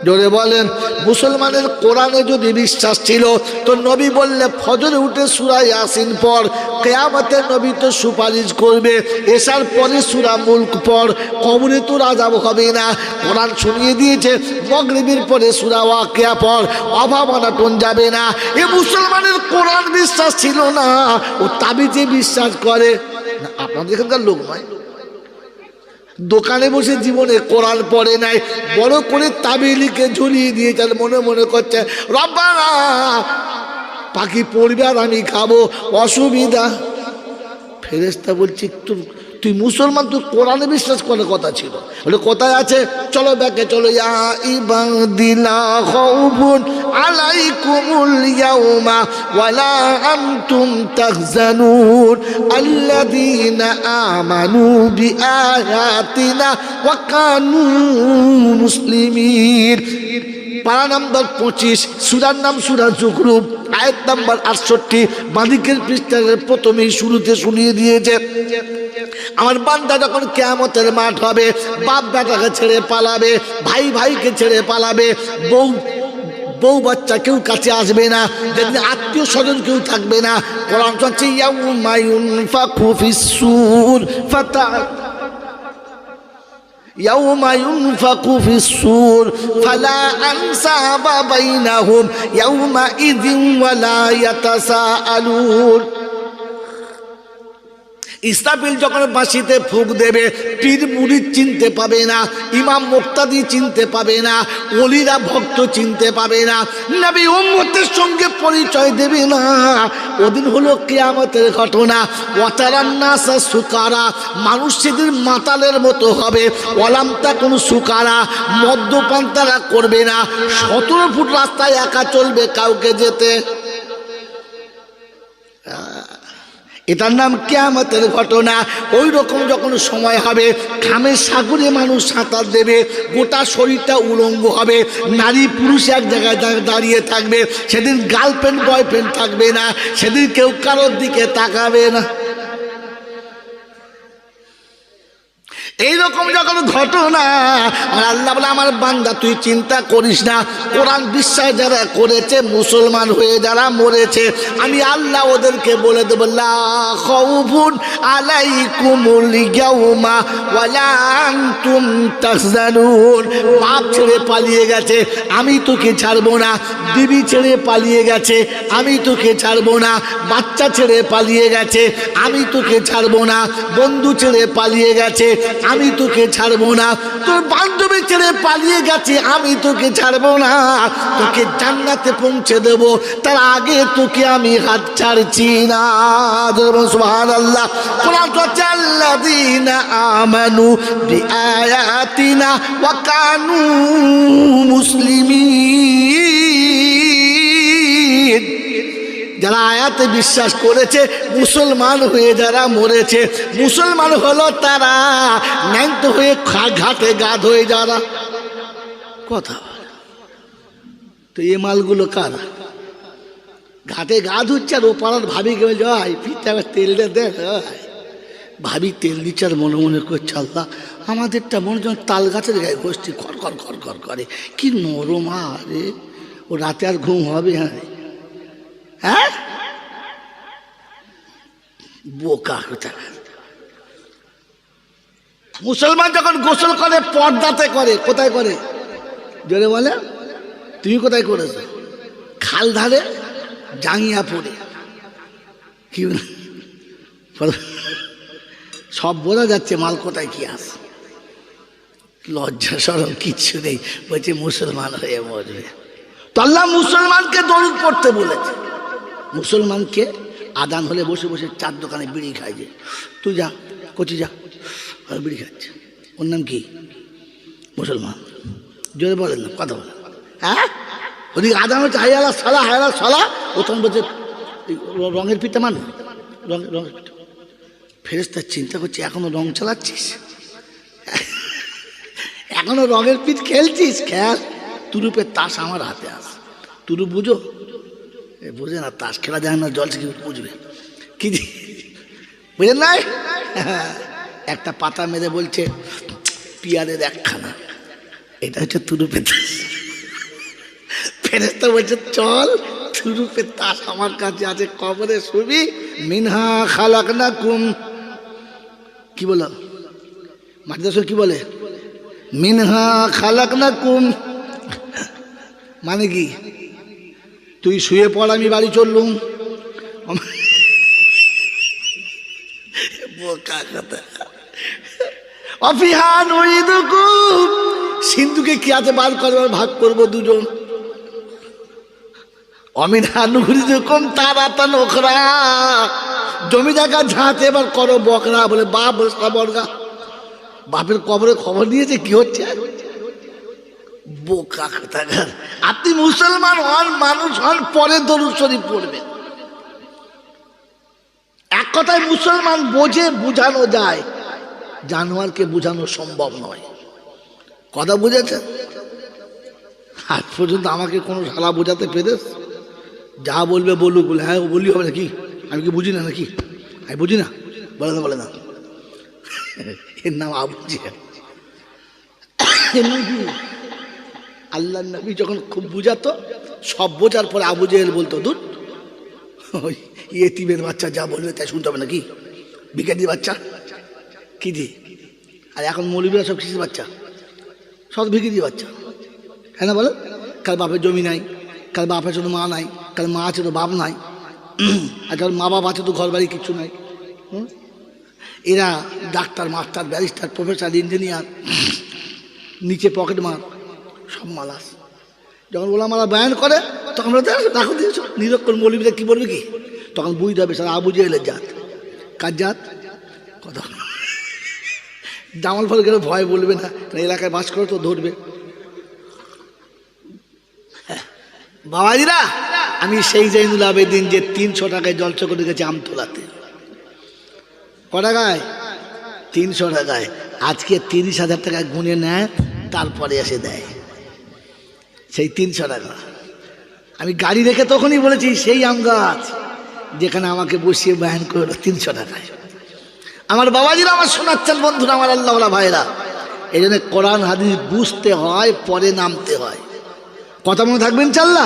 জোরে বলেন। মুসলমানের কোরআনে যদি বিশ্বাস ছিল তো নবী বললে ফজরে উঠে সূরা ইয়াসিন পড়, কিয়ামতে নবী তো সুপারিশ করবে, এশার পরে সূরা মুলক পড়, কবরে তোর আযাব হবে না। কোরআন শুনিয়ে দিয়েছে মাগরিবের পরে সূরা ওয়াকিয়া পড়, অভাব অনাটন যাবে না। এ মুসলমানের কোরআন বিশ্বাস ছিল না, ও তাবিজে বিশ্বাস করে না। আপনাদের এখানকার লোক নয়, দোকানে বসে জীবনে কোরআন পড়ে নাই, বড় করে তাবিলিকে ঝুলিয়ে দিয়েছে, মনে মনে করছে রব্বানা পাখি পড়বে আর আমি খাবো, অসুবিধা। ফেরেশতা বলছি তুই মুসলমান, তুই কোরআনে বিশ্বাস করার কথা ছিল। বলে কোথায় আছে? চলো ব্যাকে চলো। ইয়া ইবাদিলা খাউফুন আলাইকুমুল ইয়াউমা ওয়ালা আনতুম তাহজানুন আল্লাযীনা আমানু বিআয়াতিনা ওয়া কানু মুসলিমিন। পারা নাম্বার 25, সূরার নাম সূরা যুখরুফ, আয়াত নাম্বার 68। মালিকের পৃষ্ঠার প্রথমেই শুরুতে শুনিয়ে দিয়েছে, আমার বান্দা যখন কিয়ামতের মাঠ হবে, বাপ বেটাকে ছেড়ে পালাবে, ভাই ভাইকে ছেড়ে পালাবে, বউ বাচ্চা কেউ কাছে আসবে না, যেদিন আত্মীয় স্বজন কেউ থাকবে না। কোরআন বলছে ইয়াউমা ইউনফাখু ফিস-সূর يوم ينفق في الصور فلا أنساب بينهم يومئذ ولا يتساءلون। ইসরাফিল যখন বাঁশিতে ফুঁক দেবে, পীর মুরিদ চিনতে পাবে না, ইমাম মুক্তাদি চিনতে পাবে না, ওলিরা ভক্ত চিনতে পাবে না, নবী উম্মতের সঙ্গে পরিচয় দেবে না। ওদিন হলো কিয়ামতের ঘটনা। ওয়াতারান নাসা সুকারা, মানুষ সেদিন মাতালের মতো হবে। ওয়ালাম তাকুন সুকারা, মদ্যপান তারা করবে না। 17 ফুট রাস্তায় একা চলবে, কাউকে যেতে। এটার নাম কিয়ামতের ঘটনা। ওই রকম যখন সময় হবে, ঘামের সাগরে মানুষ সাঁতার দেবে, গোটা শরীরটা উলঙ্গ হবে, নারী পুরুষ এক জায়গায় দাঁড়িয়ে থাকবে। সেদিন গার্লফ্রেন্ড বয়ফ্রেন্ড থাকবে না, সেদিন কেউ কারোর দিকে তাকাবে না। এইরকম যখন ঘটনা, আর আল্লাহ বলে আমার বান্দা তুই চিন্তা করিস না, কোরআন বিশ্বাস যারা করেছে, মুসলমান হয়ে যারা মরেছে, আমি আল্লাহ ওদেরকে বলে দেব লা খাউফুন আলাইকুমুল ইয়াউমা ওয়ালা আনতুম তাহজানুন। বাপ ছেড়ে পালিয়ে গেছে, আমি তোকে ছাড়বো না। বিবি ছেড়ে পালিয়ে গেছে, আমি তোকে ছাড়বো না। বাচ্চা ছেড়ে পালিয়ে গেছে, আমি তোকে ছাড়বো না। বন্ধু ছেড়ে পালিয়ে গেছে, আমি তোকে ছাড়বো না। তোর বান্ধবী ছেড়ে পালিয়ে গেছে, আমি তোকে ছাড়বো না। তোকে জান্নাতে পৌঁছে দেব, তার আগে তোকে আমি হাত ছাড়ছি না। সুবহানাল্লাহ। কোরআন বলছে আল্লাযীনা আমানু বিআয়াতিনা ওয়া কানু মুসলিমিন। যারা আয়াতে বিশ্বাস করেছে, মুসলমান হয়ে যারা মরেছে, মুসলমান হলো তারা, ন্যাংটো হয়ে ঘাটে গা ধোয়ে যারা। কথা তো এই মালগুলো কারা? ঘাটে গা ধুচ্ছে আর ও পাড়ার ভাবি গেলে যায় পিঠে আবার তেলটা দেখ, ভাবি তেল দিচ্ছে আর মনে মনে করছে আল্লাহ আমাদেরটা মনে যেন তাল গাছের গায়ে গোষ্ঠী খর খর খর খর করে, কি নরম। আরে ও রাতে আর ঘুম হবে? হ্যাঁ বোকা কোথায়। মুসলমান যখন গোসল করে পর্দাতে করে, কোথায় করে জোরে বলে? তুমি কোথায় করেছো? খাল ধারে জাঙ্গিয়া পরে। কি সব বোঝা যাচ্ছে মাল কোথায় কি আস, লজ্জা সরম কিচ্ছু নেই। বলছে মুসলমান হয়ে মরবে। তো আল্লাহ মুসলমানকে দরুদ পড়তে বলেছে। মুসলমানকে আদান হলে বসে বসে চার দোকানে বিড়ি খায়, যে তুই যা কচি যা, আর বিড়ি খাচ্ছে। ওর নাম কি? মুসলমান। জোরে বলেন না, কথা বলেন। হ্যাঁ ওদিকে আদান হচ্ছে হায়ালা সালা, হায়ালা সালা। ও তখন বলছে রঙের পিঠা মান, রঙের পিঠা। ফেরেশতা চিন্তা করছে এখনো রং চালাচ্ছিস, এখনো রঙের পিঠ খেলছিস? খেল, তুরুপের তাস আমার হাতে আস। তুরুপ বুঝো? বুঝে না, তাস খেলা যায় না, জল কি বুঝবে কি বুঝেন নাই? একটা পাতা মেরে বলছে পিয়ারের একখানা, এটা হচ্ছে তুরুপের তাস। ফেরেশতা বলছে চল, তুরুপের তাস আমার কাছে আছে, কবরে শুবি। মিনহা খালাকনাকুম, কি বলো মাটিদাস কি বলে? মিনহা খালাকনাকুম মানে কি? তুই শুয়ে পড়, আমি বাড়ি চললুম। বোকা কথা। অফিহান উইদুকুম, সিন্ধুকে কি আছে বার করবার ভাগ করবো দুজন। অমিনহা নুখরিজুকুম তারাতান উখরা, জমি জায়গা ঝাঁতে এবার করো বকরা, বলে বাপ বর্গা, বাপের কবরে খবর নিয়েছে কি হচ্ছে। বোকা কোথাকার। আপনি মুসলমান হন, মানুষ হন, পরে দরুদ শরীফ পড়বেন। এক কথায় মুসলমান বোঝে, বুঝানো যায়, জানোয়ারকে বুঝানো সম্ভব নয়। কথা বুঝেছে? আজ পর্যন্ত আমাকে কোনো শালা বোঝাতে পেরেছ? যা বলবে বলুক, বলে হ্যাঁ বললি হবে নাকি, আমি কি বুঝি না নাকি, আমি বুঝি না, বলে না। এর নাম আবু জেহেল। এর নাম কি? আল্লাহ নবী যখন খুব বুঝাতো, সব বোঝার পরে আবু জেহেল বলতো, দূর ওই ইয়েতিমের বাচ্চা যা বলবে তাই শুনতে হবে নাকি, ভিখারির বাচ্চা কি দি। আর এখন মৌলবীরা সব কিসের বাচ্চা? সব ভিখারির বাচ্চা, হ্যাঁ না বলে? কার বাপের জমি নাই, কার বাপ আছে তো মা নাই, কার মা আছে তো বাপ নাই, আর কার মা বাপ আছে তো ঘর বাড়ি কিচ্ছু নাই। এরা doctor, master, barrister, professor, engineer, নিচে পকেট মার, সব মালাস। যখন বলে আমরা বয়ান করে তখন রাখো দিয়েছ নিরক্ষণ মৌলবীরা কি বলবে কি, তখন বুঝতে হবে সারা আবু জেহেলের জাত। কার জাত? কথা জামাল ফল গেলে ভয় বলবে না, এলাকায় বাস করে তো ধরবে। বাবাজিরা, আমি সেই জাইনুল আবেদিন যে 300 টাকায় জলসা করে গেছে আমতলাতে। ক টাকায়? 300 টাকায়। আজকে 30,000 টাকায় গুনে নেয়, তারপরে এসে দেয় সেই 300 টাকা। আমি গাড়ি রেখে তখনই বলেছি সেই আম গাছ যেখানে আমাকে বসিয়ে বয়ান করলো 300 টাকায়। আমার বাবাজিরা, আমার শোনাচ্ছেন বন্ধুরা, আমার আল্লাহওয়ালা ভাইরা, এই জন্য কোরআন হাদিস বুঝতে হয়, পরে নামতে হয়। কথা মনে থাকবেন চাল্লা?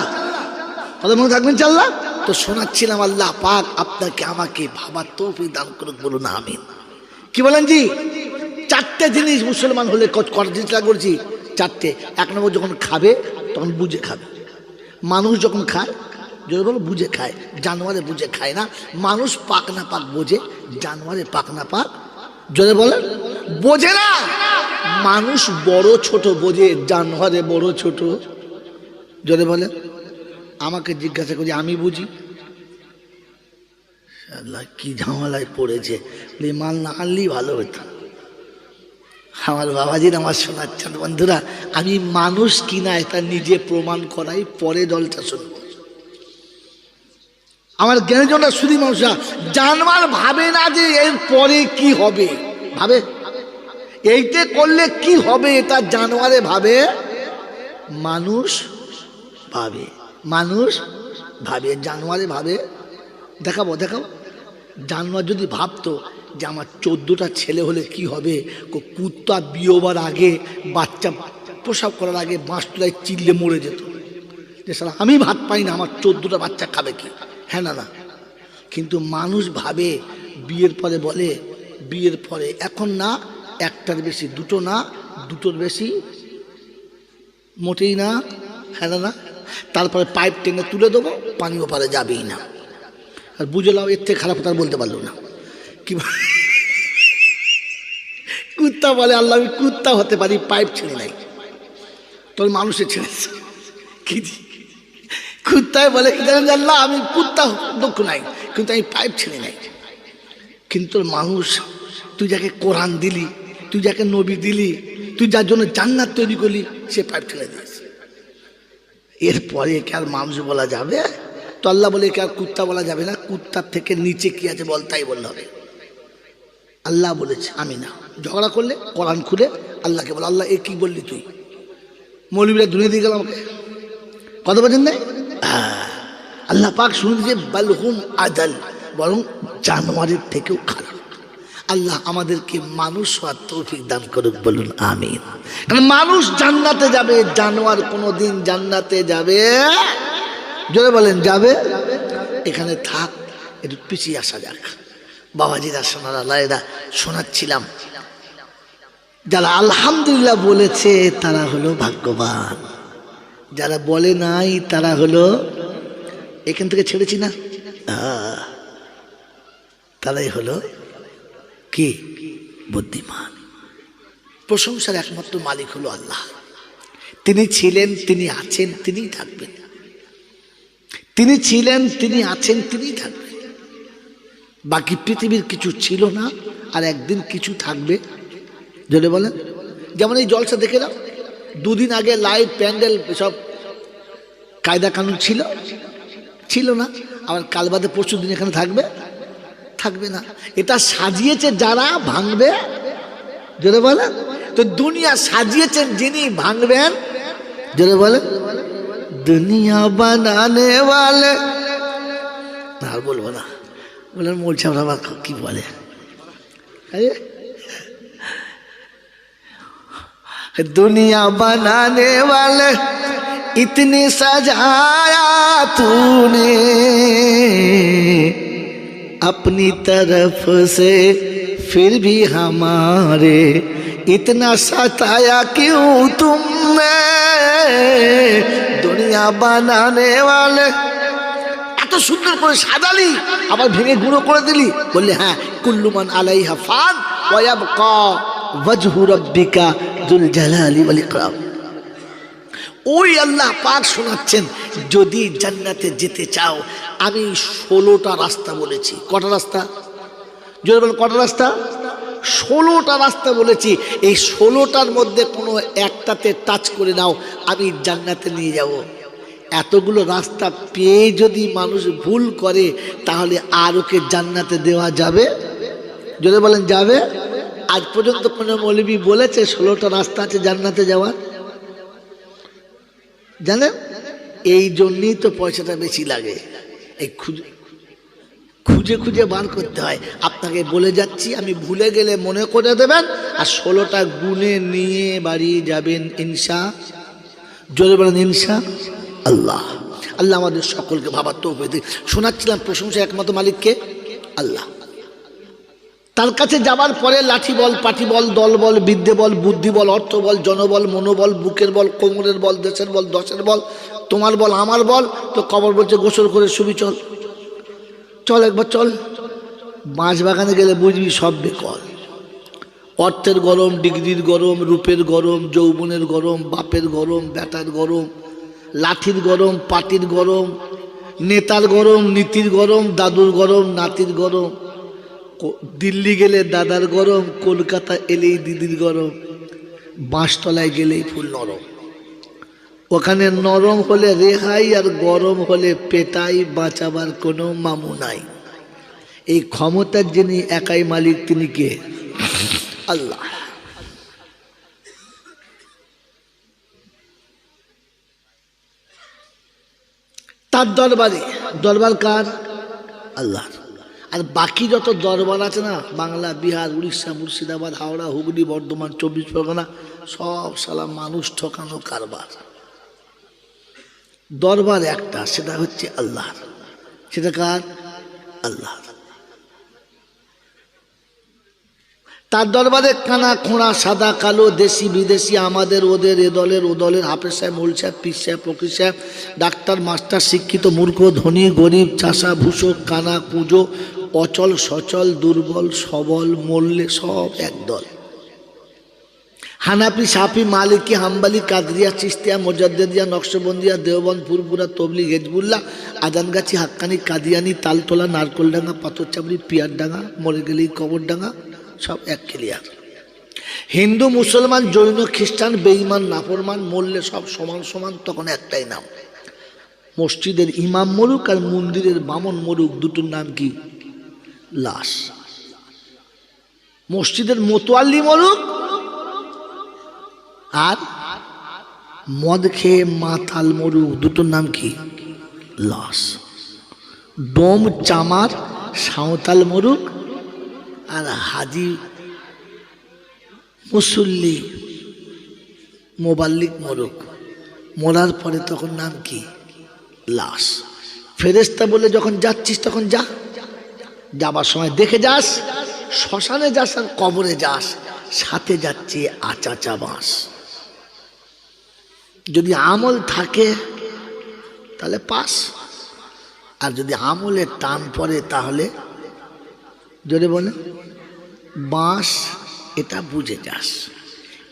কথা মনে থাকবেন চাল্লা? তো শোনাচ্ছিলাম, আল্লাহ পাক আপনাকে আমাকে ভাবার তৌফিক দান করুক, বলুন আমিন। কি বলেন জি? 4টে জিনিস মুসলমান হলে করার চেষ্টা করছি, 4টে। 1 নম্বর, যখন খাবে তখন বুঝে খাবে। মানুষ যখন খায়, যদি বলো বুঝে খায়, জানোয়ারে বুঝে খায় না। মানুষ পাক না পাক বোঝে, জানোয়ারে পাক না পাক যদি বলেন বোঝে না। মানুষ বড় ছোট বোঝে, জানোয়ারে বড় ছোট যদি বলেন। আমাকে জিজ্ঞাসা করি, আমি বুঝি? আল্লাহ কি ঝামেলায় পড়েছে, মাল না আনলেই ভালো হতো। আমার বাবাজির, আমার শোনাচ্ছেন বন্ধুরা, আমি মানুষ কিনা এটা নিজে প্রমাণ করাই, পরে দলটা শুনব। আমার জ্ঞানীজনরা শুধু মানুষরা, জানোয়ার ভাবে না যে এর পরে কি হবে, ভাবে এইতে করলে কি হবে, এটা জানোয়ারে ভাবে, মানুষ ভাবে, মানুষ ভাবে, জানোয়ারে ভাবে। দেখাবো দেখাবো। জানোয়ার যদি ভাবতো যে আমার 14টা ছেলে হলে কি হবে, কুত্তা বিয়েবার আগে, বাচ্চা প্রসব করার আগে বাঁশতলায় চিল্লে মরে যেত যে সারা আমি ভাত পাই না, আমার 14টা বাচ্চা খাবে কি। হ্যাঁ না? না। কিন্তু মানুষ ভাবে, বিয়ের পরে বলে, বিয়ের পরে এখন না, 1টার বেশি 2টো না, 2টোর বেশি মোটেই না। হ্যাঁ না? তারপরে পাইপ টেনে তুলে দেবো, পানি ওপারে যাবেই না। আর বুঝলাম এর থেকে খারাপ কথা বলতে পারলো না। কি কুত্তা বলে, আল্লাহ আমি কুত্তা হতে পারি, পাইপ ছেড়ে নাই, তোর মানুষের ছেড়েছে। কি কুত্তায় বলে, আল্লাহ আমি কুত্তা দুঃখ নাই, কিন্তু আমি পাইপ ছেড়ে নাই। কিন্তু তোর মানুষ, তুই যাকে কোরআন দিলি, তুই যাকে নবী দিলি, তুই যার জন্য জান্নাত তৈরি করলি, সে পাইপ ছেড়ে দিয়েছে। এরপরে একে আর মানুষ বলা যাবে? তো আল্লাহ বলে একে আর কুত্তা বলা যাবে না। কুত্তার থেকে নিচে কি আছে বল, তাই বললে হবে। আল্লাহ বলেছে, আমি না। ঝগড়া করলে কোরআন খুলে আল্লাহকে বল, আল্লাহ এ কি বললি তুই? মৌলবীরা দুনিয়া দিয়ে গেল আমাকে। কথা বলছেন না? আল্লাহ পাক শুনেছে, বালহুম আদাল, বরং জানোয়ারের থেকেও খারাপ। আল্লাহ আমাদেরকে মানুষ হওয়ার তৌফিক দান করুক, বলুন আমিন। কারণ মানুষ জান্নাতে যাবে, জানোয়ার কোনোদিন জান্নাতে যাবে? জোরে বলেন যাবে? এখানে থাক, একটু পিছিয়ে আসা যাক। বাবাজিরা, শোনার আল্লাহ, এরা শোনাচ্ছিলাম, যারা আলহামদুলিল্লাহ বলেছে তারা হলো ভাগ্যবান, যারা বলে নাই তারা হলো, এখান থেকে ছেড়েছি না, তারাই হলো কি বুদ্ধিমান। প্রশংসার একমাত্র মালিক হলো আল্লাহ। তিনি ছিলেন, তিনি আছেন, তিনিই থাকবেন। তিনি ছিলেন, তিনি আছেন, তিনিই থাকবেন। বাকি পৃথিবীর কিছু ছিল না, আর একদিন কিছু থাকবে। যদি বলেন যেমন এই জলসা দেখে নাও, দুদিন আগে লাইট প্যান্ডেল সব কায়দা কানুন ছিল না, আবার কাল বাদে পরশু দিন এখানে থাকবে না। এটা সাজিয়েছে যারা, ভাঙবে। যদি বলেন তো দুনিয়া সাজিয়েছেন যিনি, ভাঙবেন। যদি বলেন দুনিয়া বানানে ওয়ালে, আর বলবো না, বলেন বলছে আমরা আবার কি বলে, दुनिया बनाने वाले इतनी सजाया तूने अपनी तरफ से, फिर भी हमारे इतना सताया क्यों तुमने, दुनिया बनाने वाले। এত সুন্দর করে সাজালি, আবার ভেঙে গুঁড়ো করে দিলি, বললে হ্যাঁ কুল্লু মান আলাইহা ফান ওয়া ইয়াবকা ওয়াজহু রাব্বিকা যুল জালালি ওয়াল ইকরাম। ওই আল্লাহ পাক শোনাচ্ছেন, যদি জান্নাতে যেতে চাও আমি 16টা রাস্তা বলেছি। কটা রাস্তা? যদি বলেন কটা রাস্তা? 16টা রাস্তা বলেছি। এই 16টার মধ্যে কোনো একটাতে টাচ করে নাও, আমি জান্নাতে নিয়ে যাব। এতগুলো রাস্তা পেয়ে যদি মানুষ ভুল করে, তাহলে আর ওকে জান্নাতে দেওয়া যাবে? যদি বলেন যাবে? আজ পর্যন্ত কোনো মৌলবী বলেছে 16টা রাস্তা আছে জান্নাতে যাওয়ার? জানেন, এই জন্যই তো পয়সাটা বেশি লাগে। এই খুঁজে খুঁজে বার করতে হয়। আপনাকে বলে যাচ্ছি, আমি ভুলে গেলে মনে করে দেবেন, আর 16টা গুণে নিয়ে বাড়ি যাবেন ইনশা। জোরে বলেন ইনশা আল্লাহ। আল্লাহ আমাদের সকলকে ভাবার তৌফিক দিন। শোনাচ্ছিলাম প্রশংসা একমাত্র মালিককে, আল্লাহ। তার কাছে যাবার পরে লাঠি বল, পাঠি বল, দল বল, বিদ্যে বল, বুদ্ধি বল, অর্থ বল, জনবল, মনোবল, বুকের বল, কোমরের বল, দেশের বল, দশের বল, তোমার বল, আমার বল। তো কবর বলছে গোসল করে শুবি, চল একবার চল। বাঁশ বাগানে গেলে বুঝবি সব বেকল। অর্থের গরম, ডিগ্রির গরম, রূপের গরম, যৌবনের গরম, বাপের গরম, বেটার গরম, লাঠির গরম, পাটির গরম, নেতার গরম, নীতির গরম, দাদুর গরম, নাতির গরম। দিল্লি গেলে দাদার গরম, কলকাতা এলেই দিদির গরম, বাঁশতলায় গেলেই ফুল নরম। ওখানে নরম হলে রেহাই, আর গরম হলে পেটাই, বাঁচাবার কোনো মামু নাই। এই ক্ষমতার যিনি একাই মালিক, তিনি কে? আল্লাহ। তার দরবারে, দরবার কার? আল্লাহ। আর বাকি যত দরবার আছে না, বাংলা, বিহার, উড়িষ্যা, মুর্শিদাবাদ, হাওড়া, হুগলি, বর্ধমান, 24 পরগনা, সব সালা মানুষ ঠকানো কারবার। দরবার একটা, সেটা হচ্ছে আল্লাহ। সেটা কার? আল্লাহ। তার দরবারে কানা খোঁড়া, সাদা কালো, দেশি বিদেশি, আমাদের ওদের, এ দলের ও দলের, হাফেজ সাহেব, মৌল সাহেব, পীর সাহেব, ফকির সাহেব, ডাক্তার, মাস্টার, শিক্ষিত, মূর্খ, ধনী, গরিব, চাষা, ভূষক, কানা, কুঁজো, অচল, সচল, দুর্বল, সবল, মল্লে, সব একদল। হানাফি, সাফি, মালিকি, হাম্বালি, কাদরিয়া, চিস্তিয়া, মোজাদ্দেদিয়া, নকশবন্দিয়া, দেওবন্দ, ফুরপুরা, তবলিগ, হেজবুল্লাহ, আজানগাছি, হাক্কানি, কাদিয়ানি, তালতলা, নারকলডাঙ্গা, পাথরচাবড়ি, পিয়ারডাঙ্গা, মরে গেলেই কবরডাঙ্গা, সব এক ক্লিয়ার। হিন্দু, মুসলমান, জৈন, খ্রিস্টান, বেঈমান, নাফরমান, মরলে সব সমান সমান, তখন একটাই নাম। মসজিদের ইমাম মরুক আর মন্দিরের বামন মরুক, দুটোর নাম কি? লাশ। মসজিদের মোতোয়াল্লি মরুক আর মদ খেয়ে মাতাল মরুক, দুটোর নাম কি? লাশ। ডোম চামার সাঁওতাল মরুক আর হাজি মুসল্লি মোবাল্লিক মরুক, মরার পরে তখন নাম কি? লাশ। ফেরেশতা বলে যখন যাচ্ছিস তখন যা, যাবার সময় দেখে যাস, শ্মশানে যাস আর কবরে যাস, সাথে যাচ্ছে আচাচা বাঁশ। যদি আমল থাকে তাহলে পাস, আর যদি আমলের টান পড়ে তাহলে, যদি বলে বাঁশ, এটা বুঝে যাস।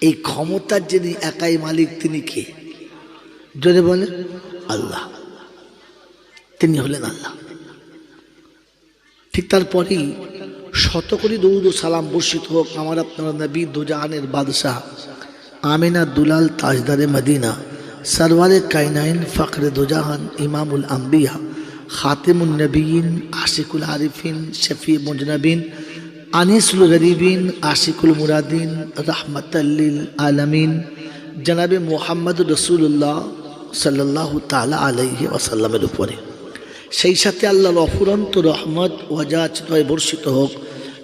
এই ক্ষমতার যিনি একাই মালিক, তিনি কে? যদি বলে আল্লাহ। তিনি হলেন আল্লাহ। ঠিক তারপরেই শত কোটি দরুদ ও সালাম বর্ষিত হোক আমার আপনার নবী দুজাহানের বাদশাহ আমিনা দুলাল তাজদারে মদিনা সরওয়ারে কায়নাইন ফখরে দুজাহান ইমামুল আম্বিয়া খাতিমুন নবীন আশিকুল আরিফিন শফি মুজনবিন আনিসুল গরিবিন আশিকুল মুরাদিন রহমতুল্লিল আলমিন জনাবে মোহাম্মদ রসুল্লাহ সাল্লাল্লাহু তাআলা আলাইহি ওয়াসাল্লামের উপরে, সেই সাথে আল্লাহর অফুরন্ত রহমত ওয়াজাচিতয় বর্ষিত হোক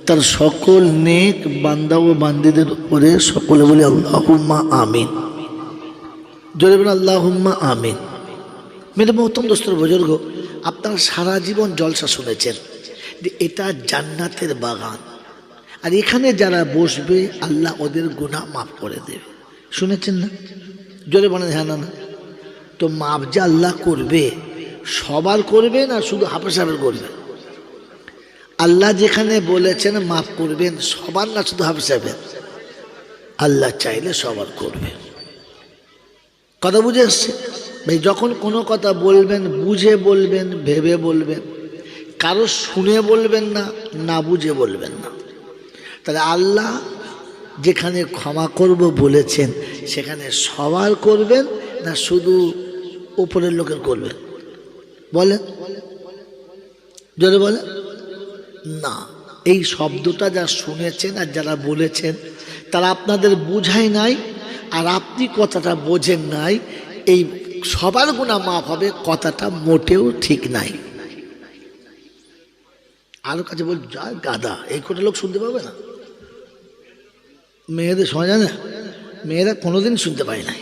তার সকল নেক বান্দা ও বান্দীদের উপরে। সকলে বলি আল্লাহুম্মা আমিন। জোরে বলেন আল্লাহুম্মা আমিন। মেরে মোহতরম দোস্তর বুজুর্গ, আপনারা সারা জীবন জলসা শুনেছেন যে এটা জান্নাতের বাগান, আর এখানে যারা বসবে আল্লাহ ওদের গুনাহ মাফ করে দেবে। শুনেছেন না? জোরে বলেন হ্যাঁ না না। তো মাফ যে আল্লাহ করবে, সবার করবে না শুধু হাফেজ সাহেবের করবে? আল্লাহ যেখানে বলেছেন মাফ করবেন, সবার না শুধু হাফেজ সাহেবের? আল্লাহ চাইলে সবার করবে। কথা বুঝে এসছে ভাই? যখন কোনো কথা বলবেন বুঝে বলবেন, ভেবে বলবেন, কারো শুনে বলবেন না, না বুঝে বলবেন না। তাহলে আল্লাহ যেখানে ক্ষমা করব বলেছেন সেখানে সবার করবেন না শুধু উপরের লোকের করবেন? বলেন, যদি বলেন না। এই শব্দটা যা শুনেছেন আর যারা বলেছেন তারা আপনাদের বুঝাই নাই, আর আপনি কথাটা বোঝেন নাই। এই সবার গুনাহ মাফ হবে কথাটা মোটেও ঠিক নাই। আরো কাছে বল যা গাদা, এই কথা লোক শুনতে পাবে না। মেয়েদের সময় জানে, মেয়েরা কোনোদিন শুনতে পায় না।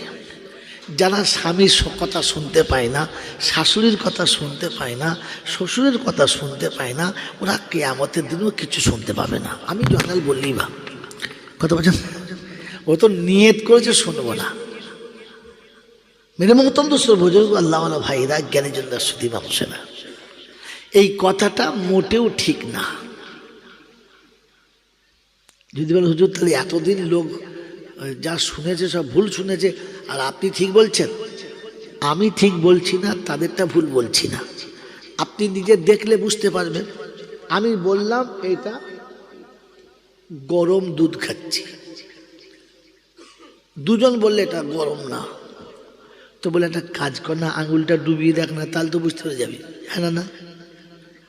যারা স্বামীর কথা শুনতে পায় না, শাশুড়ির কথা শুনতে পায় না, শ্বশুরের কথা শুনতে পায় না, ওরা কিয়ামতের দিনও কিছু শুনতে পাবে না। আমি জয়নাল বললি বা কথা বলছেন, ও তো নিয়ত করেছে শুনবো না। মেরে মোহতরম দোস্তর বুজুর্গ, আল্লাহওয়ালা ভাইরা, জ্ঞানী জন্য শুধু মানুষেরা, এই কথাটা মোটেও ঠিক না। যদি বলেন হুজুর তাহলে এতদিন লোক যা শুনেছে সব ভুল শুনেছে আর আপনি ঠিক বলছেন? আমি ঠিক বলছি না, তাদেরটা ভুল বলছি না। আপনি নিজে দেখলে বুঝতে পারবেন। আমি বললাম এটা গরম দুধ খাচ্ছি, দুজন বললে এটা গরম না, তো বলে একটা কাজ কর না, আঙুলটা ডুবিয়ে দেখ না, তাহলে তো বুঝতে পেরে যাবি। হ্যাঁ না না?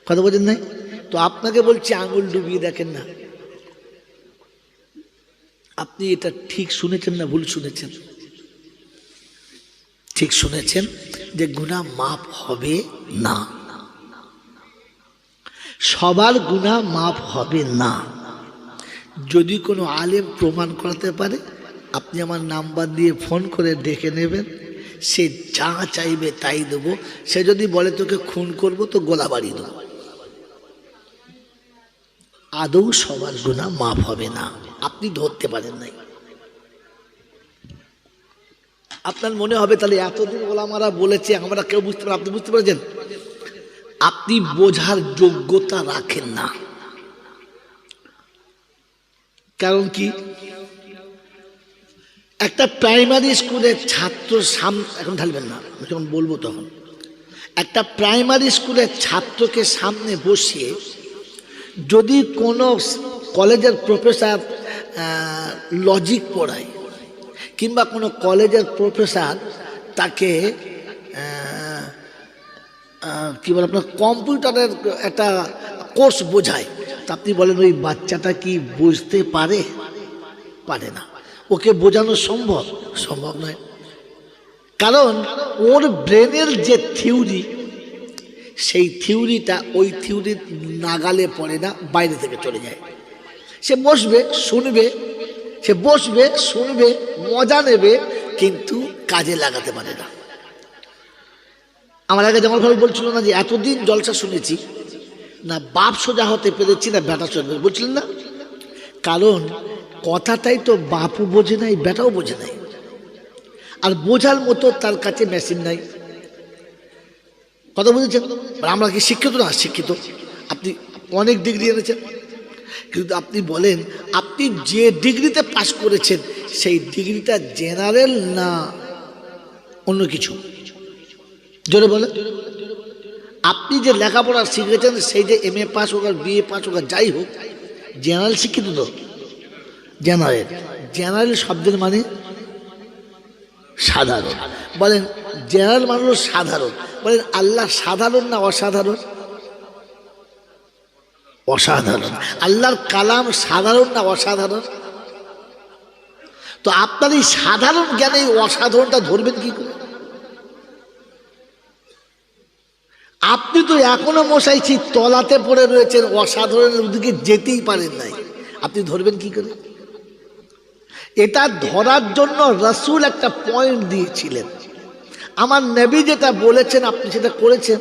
কথা বলছেন নাই? তো আপনাকে বলছি আঙুল ডুবিয়ে দেখেন না। আপনি এটা ঠিক শুনেছেন না ভুল শুনেছেন? ঠিক শুনেছেন যে গুনাহ মাফ হবে না, সবার গুনাহ মাফ হবে না। যদি কোনো আলেম প্রমাণ করাতে পারে, আপনি আমার নাম্বার দিয়ে ফোন করে ডেকে নেবেন, সে যা চাইবে তাই দেবো। সে যদি বলে তোকে খুন করবো তো গোলা বাড়িয়ে দেবো। আদৌ সবার গুনাহ মাফ হবে না, আপনি ধরতে পারেন নাই। আপনার মনে হবে তাহলে এতদিন ওলামারা বলেছে আমরা কেউ বুঝতে পারি, আপনি বুঝতে পারছেন? আপনি বোঝার যোগ্যতা রাখেন না। কারণ কি? একটা প্রাইমারি স্কুলের ছাত্র সামনে, এখন ঢালবেন না, যখন বলবো তখন, একটা প্রাইমারি স্কুলের ছাত্রকে সামনে বসিয়ে যদি কোনো কলেজের প্রফেসর লজিক পড়ায়, কিংবা কোনো কলেজের প্রফেসর তাকে কি বলে আপনার কম্পিউটারের একটা কোর্স বোঝায়, তা আপনি বলেন ওই বাচ্চাটা কি বুঝতে পারে? পারে না। ওকে বোঝানো সম্ভব? সম্ভব নয়। কারণ ওর ব্রেনের যে থিওরি, সেই থিওরিটা ওই থিওরির নাগালে পড়ে না, বাইরে থেকে চলে যায়। সে বসবে শুনবে, সে বসবে শুনবে, মজা নেবে, কিন্তু কাজে লাগাতে পারে না। আমার আগে যেমন ভাবে বলছিল না যে এতদিন জলসা শুনেছি না বাপ সোজা হতে পেরেছি না বেটা সোজা, বলছিলেন না? কারণ কথাটাই তো বাপও বোঝে নাই, বেটাও বোঝে নাই, আর বোঝার মতো তার কাছে মেশিন নাই। কথা বুঝেছেন? আমরা কি শিক্ষিত না? শিক্ষিত। আপনি অনেক ডিগ্রি এনেছেন, কিন্তু আপনি বলেন আপনি যে ডিগ্রিতে পাস করেছেন সেই ডিগ্রিটা জেনারেল না অন্য কিছু? জোরে বলেন। আপনি আপনি যে লেখাপড়া শিখেছেন সেই যে এমএ পাস হোক আর বিএ পাস হোক আর যাই হোক, জেনারেল শিক্ষিত তো, জেনারেল। জেনারেল শব্দের মানে সাধারণ। বলেন জেনারেল মানুষ সাধারণ, বলেন আল্লাহ সাধারণ না অসাধারণ? অসাধারণ। আল্লাহর কালাম সাধারণ না অসাধারণ? তো আপনার এই সাধারণ জ্ঞানে এই অসাধারণটা ধরবেন কি করে? আপনি তো এখনো মশাইছি তলাতে পড়ে রয়েছেন, অসাধারণের দিকে যেতেই পারেন নাই, আপনি ধরবেন কি করে? এটা ধরার জন্য রাসূল একটা পয়েন্ট দিয়েছিলেন। আমার নবী যেটা বলেছেন আপনি সেটা করেছেন?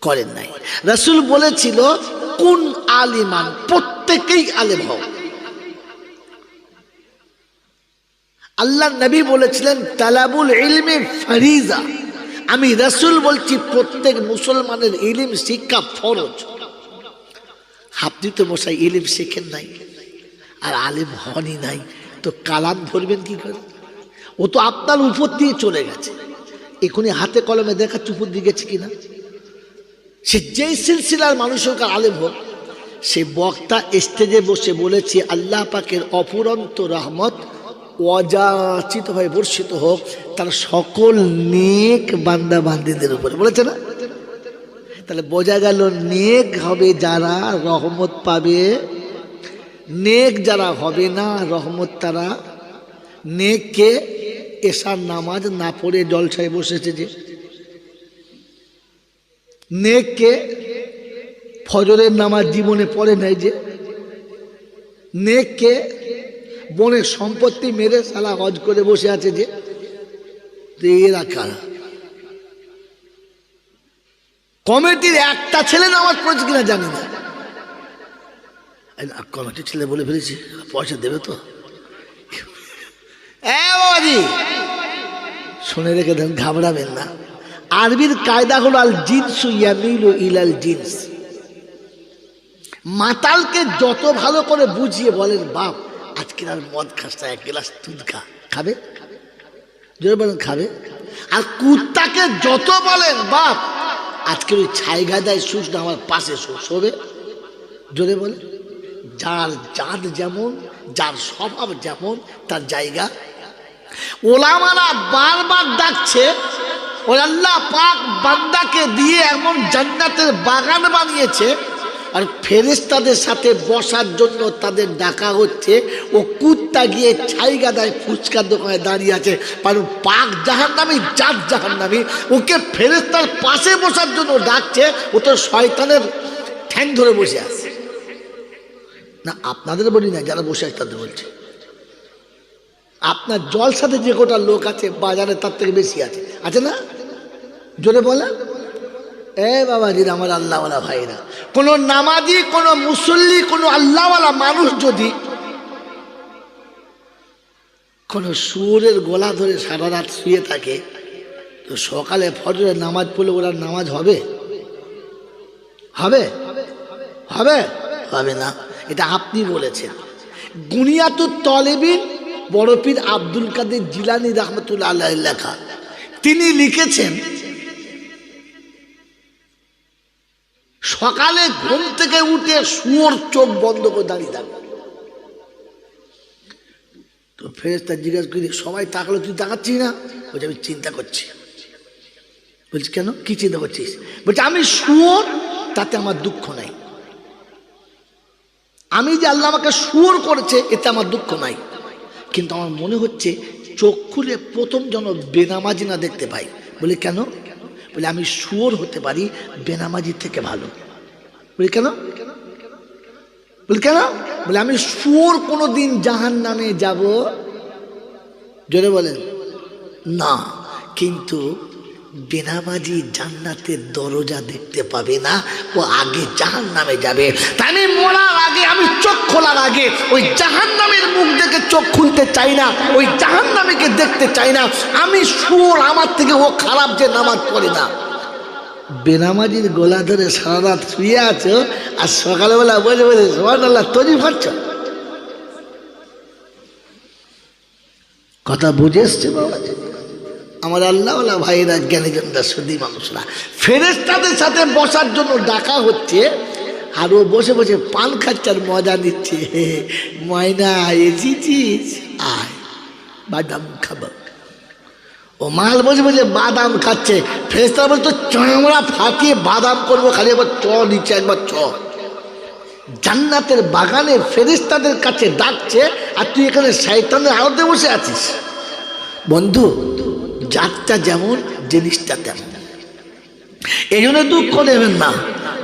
করেন নাই। রাসূল বলেছিল কুন আলিমান, প্রত্যেকেই আলেম হও। আল্লাহ নবী বলেছিলেন তালাবুল ইলমি ফরিজা। আমি রাসূল বলছি প্রত্যেক মুসলমানের ইলম শিক্ষা ফরজ। আপনি তো মশাই ইলম শিখেন নাই আর আলেম হনই নাই, তো কালাম ধরবেন কি করে? ও তো আপনার উপর দিয়ে চলে গেছে, এখনই হাতে কলমে দেখাচ্ছে উপর দিয়ে গেছে কিনা। সে যেই সিলসিলার মানুষ হোক আর আলেম হোক, সে বক্তা স্টেজে বসে বলেছে আল্লাহ পাকের অফুরন্ত রহমত অযাচিতভাবে বর্ষিত হোক তার সকল নেক বান্দা বান্দীদের উপরে, বলেছে না? তাহলে বোঝা গেল নেক হবে যারা রহমত পাবে, নেক যারা হবে না রহমত তারা। নেককে এশার নামাজ না পড়ে জলসায় বসেছে যে, নেককে ফজরের নামাজ জীবনে পড়ে নাই যে, নেককে বনের সম্পত্তি মেরে সালা হজ করে বসে আছে যে, এরা কারা? কমিটির একটা ছেলে নামাজ পড়েছে কিনা জানি না, কমিটির ছেলে বলে ফেলেছি, পয়সা দেবে তো? বাবাজি শুনে রেখে দেন, ঘাবড়াবেন না। আরবির কায়দা হলো আল জিনসু ইয়ামিলু ইলাল জিনস। মাতালকে যত ভালো করে বুঝিয়ে বলেন বাপ আজকে আর মদ খাস না, এক গ্লাস দুধ খা, খাবে? জোরে বলেন খাবে। আর কুত্তাকে যত বলেন বাপ আজকের ওই ছাই গাদায় শুস না, আমার পাশে শোবে, জোরে বলে। যার জাত যেমন, যার স্বভাব যেমন তার জায়গা। ওলামারা বারবার ডাকছে, ওই আল্লাহ পাক বান্দাকে দিয়ে এমন জান্নাতের বাগান বানিয়েছে, আর ফেরেশতাদের সাথে বসার জন্য তাদের ডাকা হচ্ছে। ও কুত্তা গিয়ে ছাই গাদায় ফুচকার দোকানে দাঁড়িয়ে আছে, কারণ পাক জাহান্নামী, জাত জাহান্নামী, ওকে ফেরেশতার পাশে বসার জন্য ডাকছে। ও তো শয়তানের ঠ্যাং ধরে বসে আছে। না আপনাদের বলি না, যারা বসে আছে তাদের বলছে। আপনার জলসাতে যে গোটা লোক আছে বাজারে তার থেকে বেশি আছে, আছে না? জোরে বলে। বাবাজি আমার আল্লাহওয়ালা ভাইরা, কোন নামাজি, কোন মুসল্লি, কোন আল্লাহওয়ালা মানুষ যদি কোন সুরের গলা ধরে সারা রাত শুয়ে থাকে, তো সকালে ফজরের নামাজ পড়লে ওরা নামাজ হবে? হবে? হবে? হবে না। এটা আপনি বলেছেন। গুনিয়াতুত তলেবিন বড় পীর আব্দুল কাদের জিলানী রাহমাতুল্লাহ আলাইহি লেখা, তিনি লিখেছেন সকালে ঘুম থেকে উঠে শুয়োর চোখ বন্ধ করে দাঁড়িয়ে থাকবে। তো ফেরেশতা জিজ্ঞাসা করি সবাই তাকালো, তুই তাকাচ্ছিস না? বলছে আমি চিন্তা করছি। বলছি কেন, কি চিন্তা করছিস? বলছে আমি শুয়োর, তাতে আমার দুঃখ নাই। আমি যে আল্লাহ আমাকে শুয়োর করেছে এতে আমার দুঃখ নাই, কিন্তু আমার মনে হচ্ছে চোখ খুলে প্রথম যেন বেনামাজি না দেখতে পাই। বলি কেন? বলে আমি শুয়োর হতে পারি বেনামাজির থেকে ভালো। বলি কেন? বলি কেন? বলে আমি শুয়োর কোনোদিন জাহান্নামে যাব? জোরে বলেন না, কিন্তু বেনামাজি জান্নাতের দরজা দেখতে পাবে না, ও আগে জাহান্নামে যাবে। তাই আমি মরার আগে, আমি চোখ খোলার আগে ওই জাহান্নামের মুখ দেখে চোখ খুলতে চাই না, ওই জাহান্নামীকে দেখতে চাই না। আমি শুয়োর, আমার থেকে ও খারাপ যে নামাজ পড়ে না। বেনামাজির গলা ধরে সারা রাত শুয়ে আছো আর সকালবেলা বলে বলে সুবহানাল্লাহ তৈরি ফাটছ। কথা বুঝে এসছে বাবাজি? আমার আল্লাহওয়ালা ভাইয়েরা, জ্ঞানীজনরা, সুধী মানুষরা, ফেরেশতাদের সাথে বসার জন্য ডাকা হচ্ছে, আর ও বসে বসে পান খাচ্ছে আর মজা নিচ্ছে। ময়না এসেছিস, আয় বাদাম খাবো। ও মাল বসে বসে বাদাম খাচ্ছে, ফেরেশতারা বলতো চামড়া ফাটিয়ে বাদাম করবো, খালি একবার চ নিচে, একবার চ। জান্নাতের বাগানে ফেরেশতাদের কাছে ডাকছে, আর তুই এখানে শয়তানের আড়তে বসে আছিস। বন্ধু, জাতটা যেমন জিনিসটা তেমন, এই জন্য দুঃখ নেবেন না।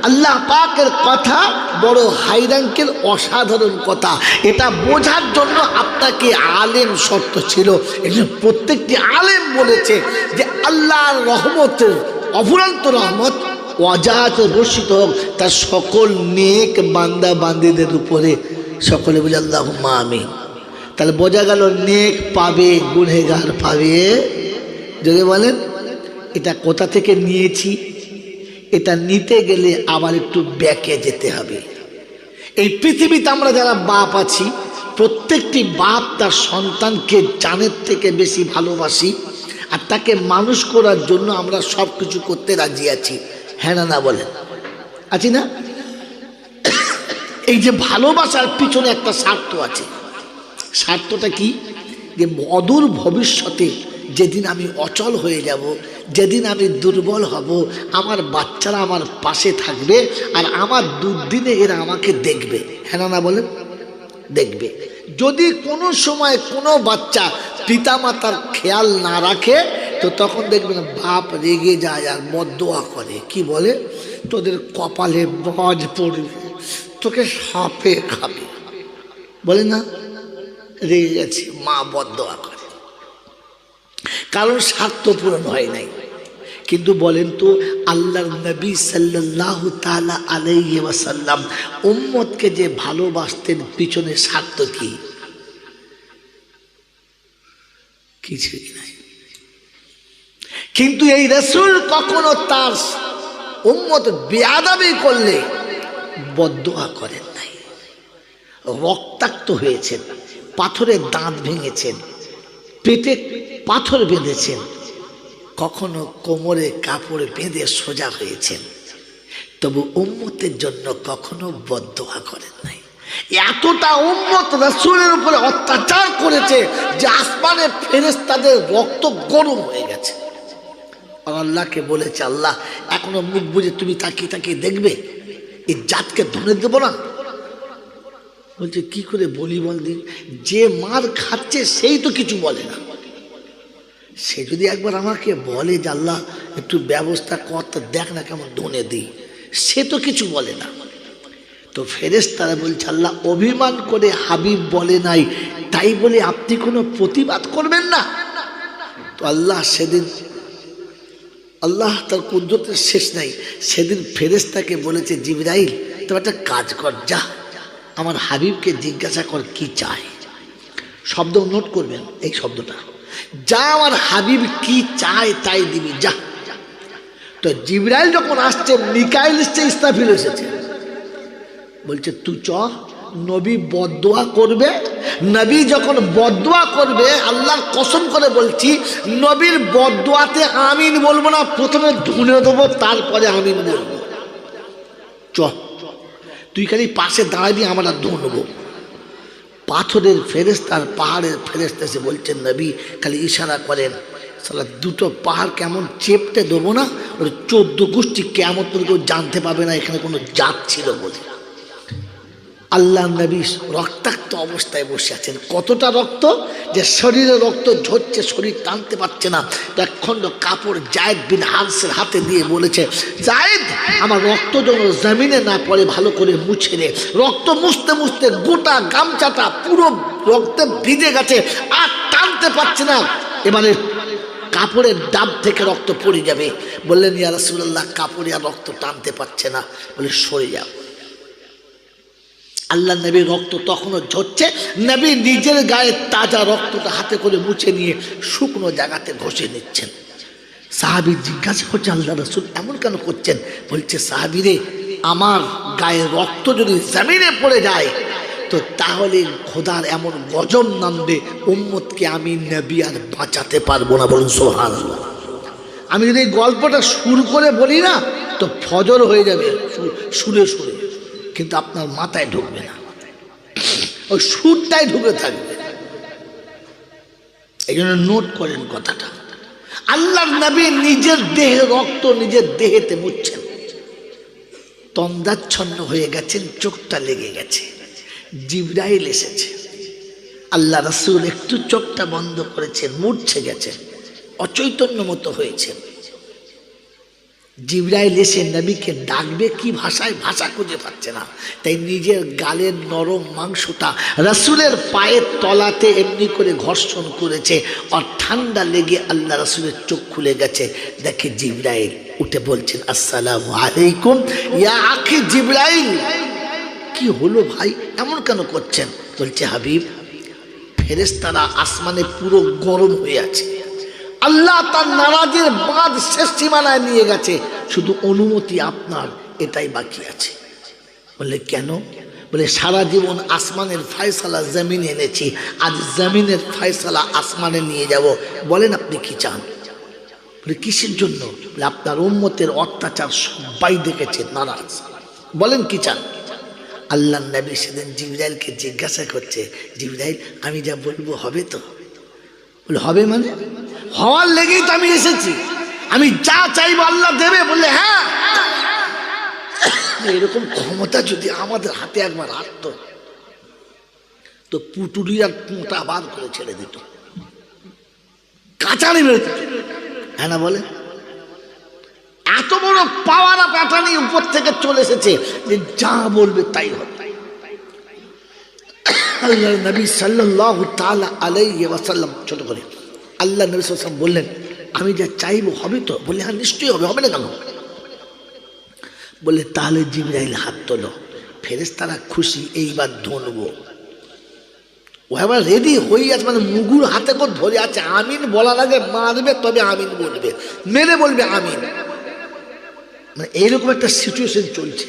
আল্লাহ পাকের কথা বড় হাই র্যাঙ্কের অসাধারণ কথা, এটা বোঝার জন্য আপনাকে আলেম শর্ত ছিল। এই জন্য প্রত্যেকটি আলেম বলেছে যে আল্লাহর রহমতের অফুরন্ত রহমত অজাত বর্ষিত হোক তার সকল নেক বান্দা বান্দীদের উপরে। সকলে বলে আল্লাহুম্মা আমিন। তাহলে বোঝা গেল নেক পাবে, গুনহেগার পাবে। যদি বলেন এটা কোথা থেকে নিয়েছি, এটা নিতে গেলে আবার একটু ব্যাকে যেতে হবে। এই পৃথিবীতে আমরা যারা বাপ আছি, প্রত্যেকটি বাপ তার সন্তানকে জানের থেকে বেশি ভালোবাসি, আর তাকে মানুষ করার জন্য আমরা সব কিছু করতে রাজি আছি। হ্যাঁ না, না বলেন, আছি না? এই যে ভালোবাসার পিছনে একটা স্বার্থ আছে। স্বার্থটা কি? যে অদূর ভবিষ্যতে যেদিন আমি অচল হয়ে যাব, যেদিন আমি দুর্বল হব, আমার বাচ্চারা আমার পাশে থাকবে, আর আমার দুর্দিনে এরা আমাকে দেখবে। হ্যাঁ না বলেন, দেখবে। যদি কোনো সময় কোনো বাচ্চা পিতামাতার খেয়াল না রাখে, তো তখন দেখবেন বাপ রেগে যায় আর বদদোয়া করে। কি বলে? তোদের কপালে বজ পড়বে, তোকে সাপে খাবে, বলে না? রেগে গেছে, মা বদদোয়া করে, কারণ স্বার্থ পূরণ হয় নাই। কিন্তু বলেন তো, আল্লাহর নবী সাল্লাল্লাহু তাআলা আলাইহি ওয়াসাল্লাম উম্মতকে যে ভালোবাসতেন, পিছনে স্বার্থ কি? কিছুই নাই। কিন্তু এই রাসূল কখনো তার উম্মত বেয়াদবি করলে বদদোয়া করেন নাই। রক্তাক্ত হয়েছেন, পাথরের দাঁত ভেঙেছেন, পেটে পাথর বেঁধেছেন, কখনো কোমরে কাপড় বেঁধে সোজা হয়েছেন, তবু উম্মতের জন্য কখনো বদদোয়া করেন নাই। এতটা উম্মত রাসূলের উপরে অত্যাচার করেছে যে আসমানের ফেরেশতাদের রক্ত গরম হয়ে গেছে। আর আল্লাহকে বলেছে, আল্লাহ এখনো মুখ বুজে তুমি তাকিয়ে তাকিয়ে দেখবে, এই জাতকে ধরে দেবো না? বলছে কি করে বলি বল দিন, যে মার খাচ্ছে সেই তো কিছু বলে না। সে যদি একবার আমাকে বলে যে আল্লাহ একটু ব্যবস্থা কর, তা দেখ না কেমন ধনে দিই, সে তো কিছু বলে না। তো ফেরেশতারা বলছে, আল্লাহ অভিমান করে হাবিব বলে নাই, তাই বলে আপনি কোনো প্রতিবাদ করবেন না? তো আল্লাহ সেদিন, আল্লাহ তার কুদরতের শেষ নাই, সেদিন ফেরেশতাকে বলেছে, জিবরাইল তুমি একটা কাজ কর, যা আমার হাবিবকে জিজ্ঞাসা কর কি চায়। শব্দ নোট করবেন এই শব্দটা, যা আমার হাবিব কি চায় তাই দিবি, যা। তো জিবরাইল যখন আসছে, মিকাইল এসছে, ইসরাফিল এসেছে, বলছে তুই চ, নবী বদদোয়া করবে। নবী যখন বদদোয়া করবে, আল্লাহর কসম করে বলছি, নবীর বদদোয়াতে আমিন বলবো না, প্রথমে ধুনে দেবো, তারপরে আমিন বলবো। চ, তুই খালি পাশে দাঁড়াবি, আমরা ধুনবো। পাথরের ফেরেশতা আর পাহাড়ের ফেরেশতা এসে বলছেন, নবী খালি ইশারা করেন, সালা দুটো পাহাড় কেমন চেপটে দেবো না, ওর 14 গোষ্ঠী কেমন করে কেউ জানতে পারবে না এখানে কোনো জাত ছিল বলে। আল্লাহ নবী রক্তাক্ত অবস্থায় বসে আছেন। কতটা রক্ত যে শরীরে রক্ত ঝরছে, শরীর টানতে পারছে না। এক খণ্ড কাপড় জায়েদ বিন হারসের হাতে দিয়ে বলেছে, জায়েদ আমার রক্ত যেন জমিনে না পড়ে, ভালো করে মুছে নে। রক্ত মুছতে মুছতে গোটা গামছাটা পুরো রক্তে ভিজে গেছে, আর টানতে পারছে না, এবারে কাপড়ের ডাব থেকে রক্ত পড়ে যাবে। বললেন, ইয়া রাসূলুল্লাহ কাপড়ে আর রক্ত টানতে পারছে না, বলে সরে যাও। আল্লাহ নবীর রক্ত তখনও ঝরছে, নবী নিজের গায়ে তাজা রক্তটা হাতে করে মুছে নিয়ে শুকনো জায়গাতে ঘষে নিচ্ছেন। সাহাবী জিজ্ঞাসা করছে, আল্লাহ রাসূল এমন কেন করছেন? বলছে, সাহাবী রে, আমার গায়ে রক্ত যদি জমিনে পড়ে যায়, তো তাহলে খোদার এমন গজব নামবে, উম্মতকে আমি নবী আর বাঁচাতে পারবো না। বলুন সুবহানাল্লাহ। আমি যদি এই গল্পটা সুর করে বলি না তো ফজর হয়ে যাবে সুরে সুরে, কিন্তু আপনার মাথায় ঢুকবে না, ওই সুরটাই ঢুকে থাকবে। এই জন্য নোট করেন কথাটা। আল্লাহর নবী নিজের দেহে রক্ত নিজের দেহেতে মুছছেন, তন্দাচ্ছন্ন হয়ে গেছেন, চোখটা লেগে গেছে। জিবরাইল এসেছে, আল্লাহ রাসূল একটু চোখটা বন্ধ করেছেন, মুছছে গেছেন, অচৈতন্য মতো হয়েছেন। জিবরাইল এসে নবীকে ডাকবে কি ভাষায়, ভাষা খুঁজে পাচ্ছে না, তাই নিজের গালের নরম মাংসটা রাসূলের পায়ের তলাতে এমনি করে ঘর্ষণ করেছে, আর ঠান্ডা লেগে আল্লাহ রাসূলের চোখ খুলে গেছে। দেখে জিবরাইল উঠে বলছেন, আসসালামু আলাইকুম ইয়া আখি জিবরাইল। কি হলো ভাই, এমন কেন করছেন? বলছে, হাবিব, ফেরেশতারা আসমানে পুরো গরম হয়ে আছে, আল্লাহ তার নারাজের বাঁধ শেষ সীমানায় নিয়ে গেছে, শুধু অনুমতি আপনার, এটাই বাকি আছে। বলে কেন? বলে সারা জীবন আসমানের ফয়সালা জমিনে এনেছি, আজ জমিনের ফয়সালা আসমানে নিয়ে যাব। বলেন আপনি কি চান? বলে কিসের জন্য? বলে আপনার উম্মতের অত্যাচার সবাই দেখেছে, নারাজ। বলেন কি চান? আল্লাহ নবী সেদিন জিবরাইলকে জিজ্ঞাসা করছে, জিবরাইল আমি যা বলবো হবে তো? বলে হবে মানে? হওয়ার লেগেই তো আমি এসেছি, আমি যা চাইবো আল্লাহ দেবে। বললে হ্যাঁ। এরকম ক্ষমতা যদি আমাদের হাতে একবার আসতো তো পুটুলির আর পুঁটা বার করে ছেড়ে দিত, কাঁচানি মেরে দিত। হ্যাঁ না বলে? এত বড় পাওয়ার প্যাটার্নি উপর থেকে চলে এসেছে যে যা বলবে তাই হবে। আল্লাহ নবী সাল্লাল্লাহু তাআলা আলাইহি ওয়াসাল্লাম, ছোট করে আল্লাহ নবী সাল্লাল্লাহু আলাইহি ওয়াসাল্লাম বললেন, আমি যা চাইবো হবে তো? বলে হ্যাঁ নিশ্চয়ই হবে, হবে না কেন? বলে তাহলে জিবরাইল হাত তোলো, ফেরেশতারা খুশি, এইবার ধরবো। ও এবার রেডি হয়ে আছে, মানে মুগুর হাতে করে ধরে আছে, আমিন বলার আগে মারবে, তবে আমিন বলবে, মেরে বলবে আমিন। মানে এইরকম একটা সিচুয়েশন চলছে।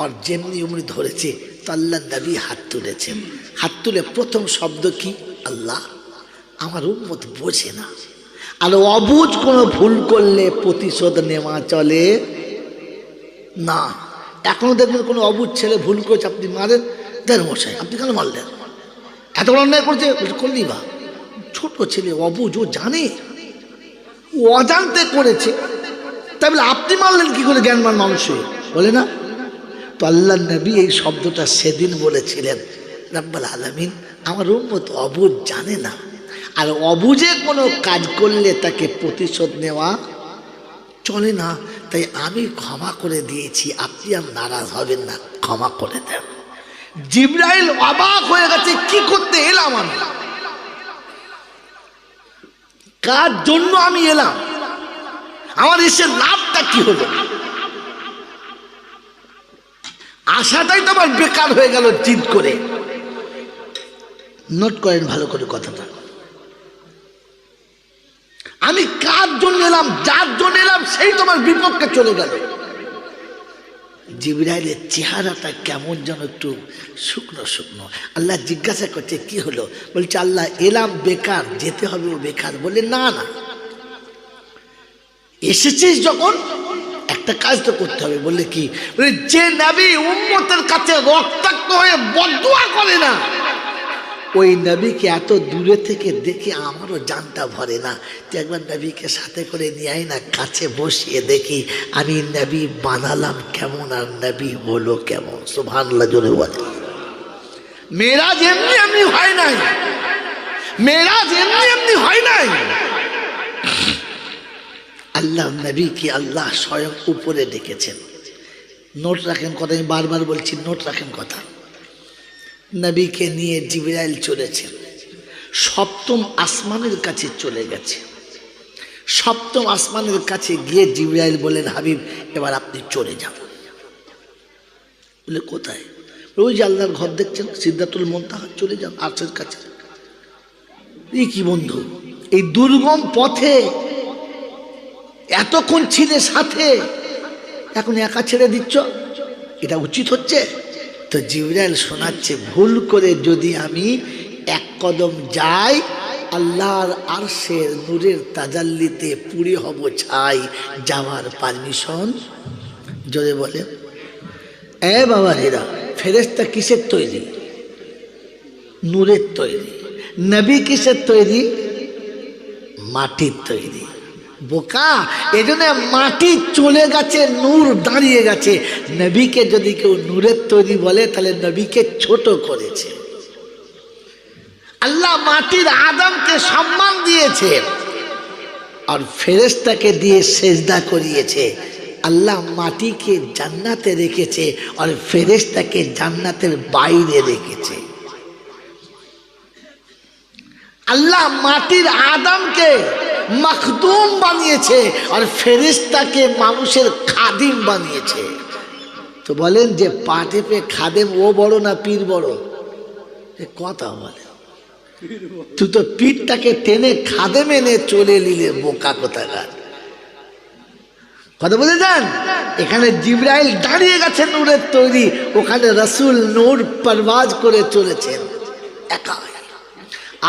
আর যেমনি উমনি ধরেছে তো আল্লাহ নবী হাত তুলেছেন। হাত তুলে প্রথম শব্দ কি? আল্লাহ। আমার উম্মত বোঝে না, আর অবুঝ কোনো ভুল করলে প্রতিশোধ নেওয়া চলে না। এখনো দেখবেন কোনো অবুঝ ছেলে ভুল করেছে, আপনি মারেন, দেন মশাই আপনি কেন মারলেন, এত বড় অন্যায় করছে, করলি বা? ছোট ছেলে অবুঝ, ও জানে, ও অজান্তে করেছে, তাই বলে আপনি মারলেন কি করে জ্ঞানবান মানুষে? বলে না। তো আল্লাহ নবী এই শব্দটা সেদিন বলেছিলেন, রাব্বুল আলামিন আমার উম্মত অবুঝ জানে না, আর অবুঝে কোনো কাজ করলে তাকে প্রতিশোধ নেওয়া চলে না, তাই আমি ক্ষমা করে দিয়েছি, আপনি আর নারাজ হবেন না, ক্ষমা করে দেন। জিবরাইল অবাক হয়ে গেছে, কি করতে এলাম আমি, কার জন্য আমি এলাম, আমার এসে লাভটা কি হলো? আশাটাই তো আমার বেকার হয়ে গেল জিদ করে। নোট করেন ভালো করে কথাটা। আমি কার জন্য এলাম, যার জন্য এলাম সেই তোমার বিপক্ষে চলে গেল। জিবরাইলের চেহারাটা কেমন যেন একটু শুকনো শুকনো। আল্লাহ জিজ্ঞাসা করছে কি হলো? বলছে আল্লাহ এলাম বেকার, যেতে হবে ও বেকার। বলে না না, এসেছিস যখন একটা কাজ তো করতে হবে। বললে কি? বলে যে নবী উম্মতের কাছে রক্তাক্ত হয়ে বদদুয়া করে না, ওই নবীকে এত দূরে থেকে দেখে আমারও জানটা ভরে না। তুই একবার নবীকে সাথে করে নিয়ে আয় না, কাছে বসিয়ে দেখি আমি নবী বানালাম কেমন আর নবী হলো কেমন। সুবহানাল্লাহ জোরে বলে। মেরাজ এমনি এমনি হয় নাই, মেরাজ এমনি এমনি হয় নাই। আল্লাহ নবীকে আল্লাহ স্বয়ং উপরে ডেকেছেন। নোট রাখেন কথা, আমি বারবার বলছি নোট রাখেন কথা। নবীকে নিয়ে জিবরাইল চলেছেন, সপ্তম আসমানের কাছে চলে গেছে। সপ্তম আসমানের কাছে গিয়ে জিবরাইল বলেন, হাবিব এবার আপনি চলে যান। বলে কোথায়? ওই যে আল্লাহর ঘর দেখছেন সিদরাতুল মুনতাহা, চলে যান আরশের কাছে। এই কি বন্ধু, এই দুর্গম পথে এতক্ষণ ছিলে সাথে, এখন একা ছেড়ে দিচ্ছ, এটা উচিত হচ্ছে? তো জিবরাইল শোনাচ্ছে, ভুল করে যদি আমি এক কদম যাই, আল্লাহর আরশের নূরের তাজাল্লিতে পুরি হব ছাই, যাওয়ার পারমিশন। জোরে বলে এ বাবা হেরা, ফেরেশতা কিসের তৈরি? নূরের তৈরি। নবী কিসের তৈরি? মাটির তৈরি। বোকা, এজন্য মাটি চলে গেছে, নূর দাঁড়িয়ে গেছে। নবীকে যদি কেউ নূরের তৈরি বলে, তাহলে নবীকে ছোট করেছে। আল্লাহ মাটির আদমকে সম্মান দিয়েছে আর ফেরেশতাকে দিয়ে সেজদা করিয়েছে। আল্লাহ মাটিকে জান্নাতে রেখেছে আর ফেরেশতাকে জান্নাতের বাইরে রেখেছে। আল্লাহ মাটির আদমকে মখদুম বানিয়েছে আর ফেরেশতাকে মানুষের খাদিম বানিয়েছে। তো বলেন যে পা টেপে খাদেম ও বড় না পীর বড়? কথা বলে, তুই তো পীরটাকে টেনে খাদেম এনে চলে নিলে, বোকা কোথাকার। কথা বলে যান। এখানে জিবরাইল দাঁড়িয়ে গেছে নূরের তৈরি, ওখানে রাসূল নূর পরওয়াজ করে চলেছেন একা।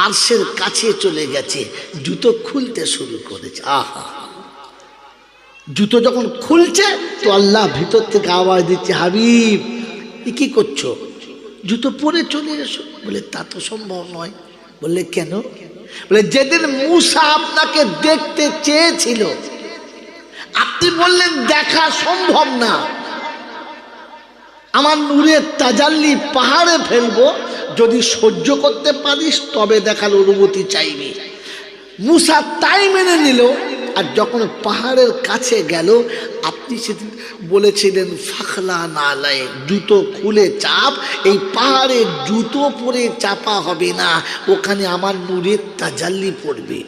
আরশের কাছে চলে গেছে, জুতো খুলতে শুরু করেছে। আহা, জুতো যখন খুলছে তো আল্লাহ ভিতর থেকে আওয়াজ দিচ্ছে, হাবিব এ কি করছো? জুতো পরে চলে এসো। বলে তা তো সম্ভব নয়। বললে কেন? বলে যেদিন মূসা আপনাকে দেখতে চেয়েছিল, আপনি বললেন দেখা সম্ভব না, আমার নূরের তাজাল্লি পাহাড়ে ফেলবো, যদি সহ্য করতে পারিস তবে দেখার অনুমতি চাইবি। মূসা তাই মেনে নিল। আর যখন পাহাড়ের কাছে গেল, আপনি সেদিন বলেছিলেন ফাখলা নালায়, জুতো খুলে চাপ, এই পাহাড়ে জুতো পরে চাপা হবে না, ওখানে আমার নূরের তাজাল্লি পড়বে।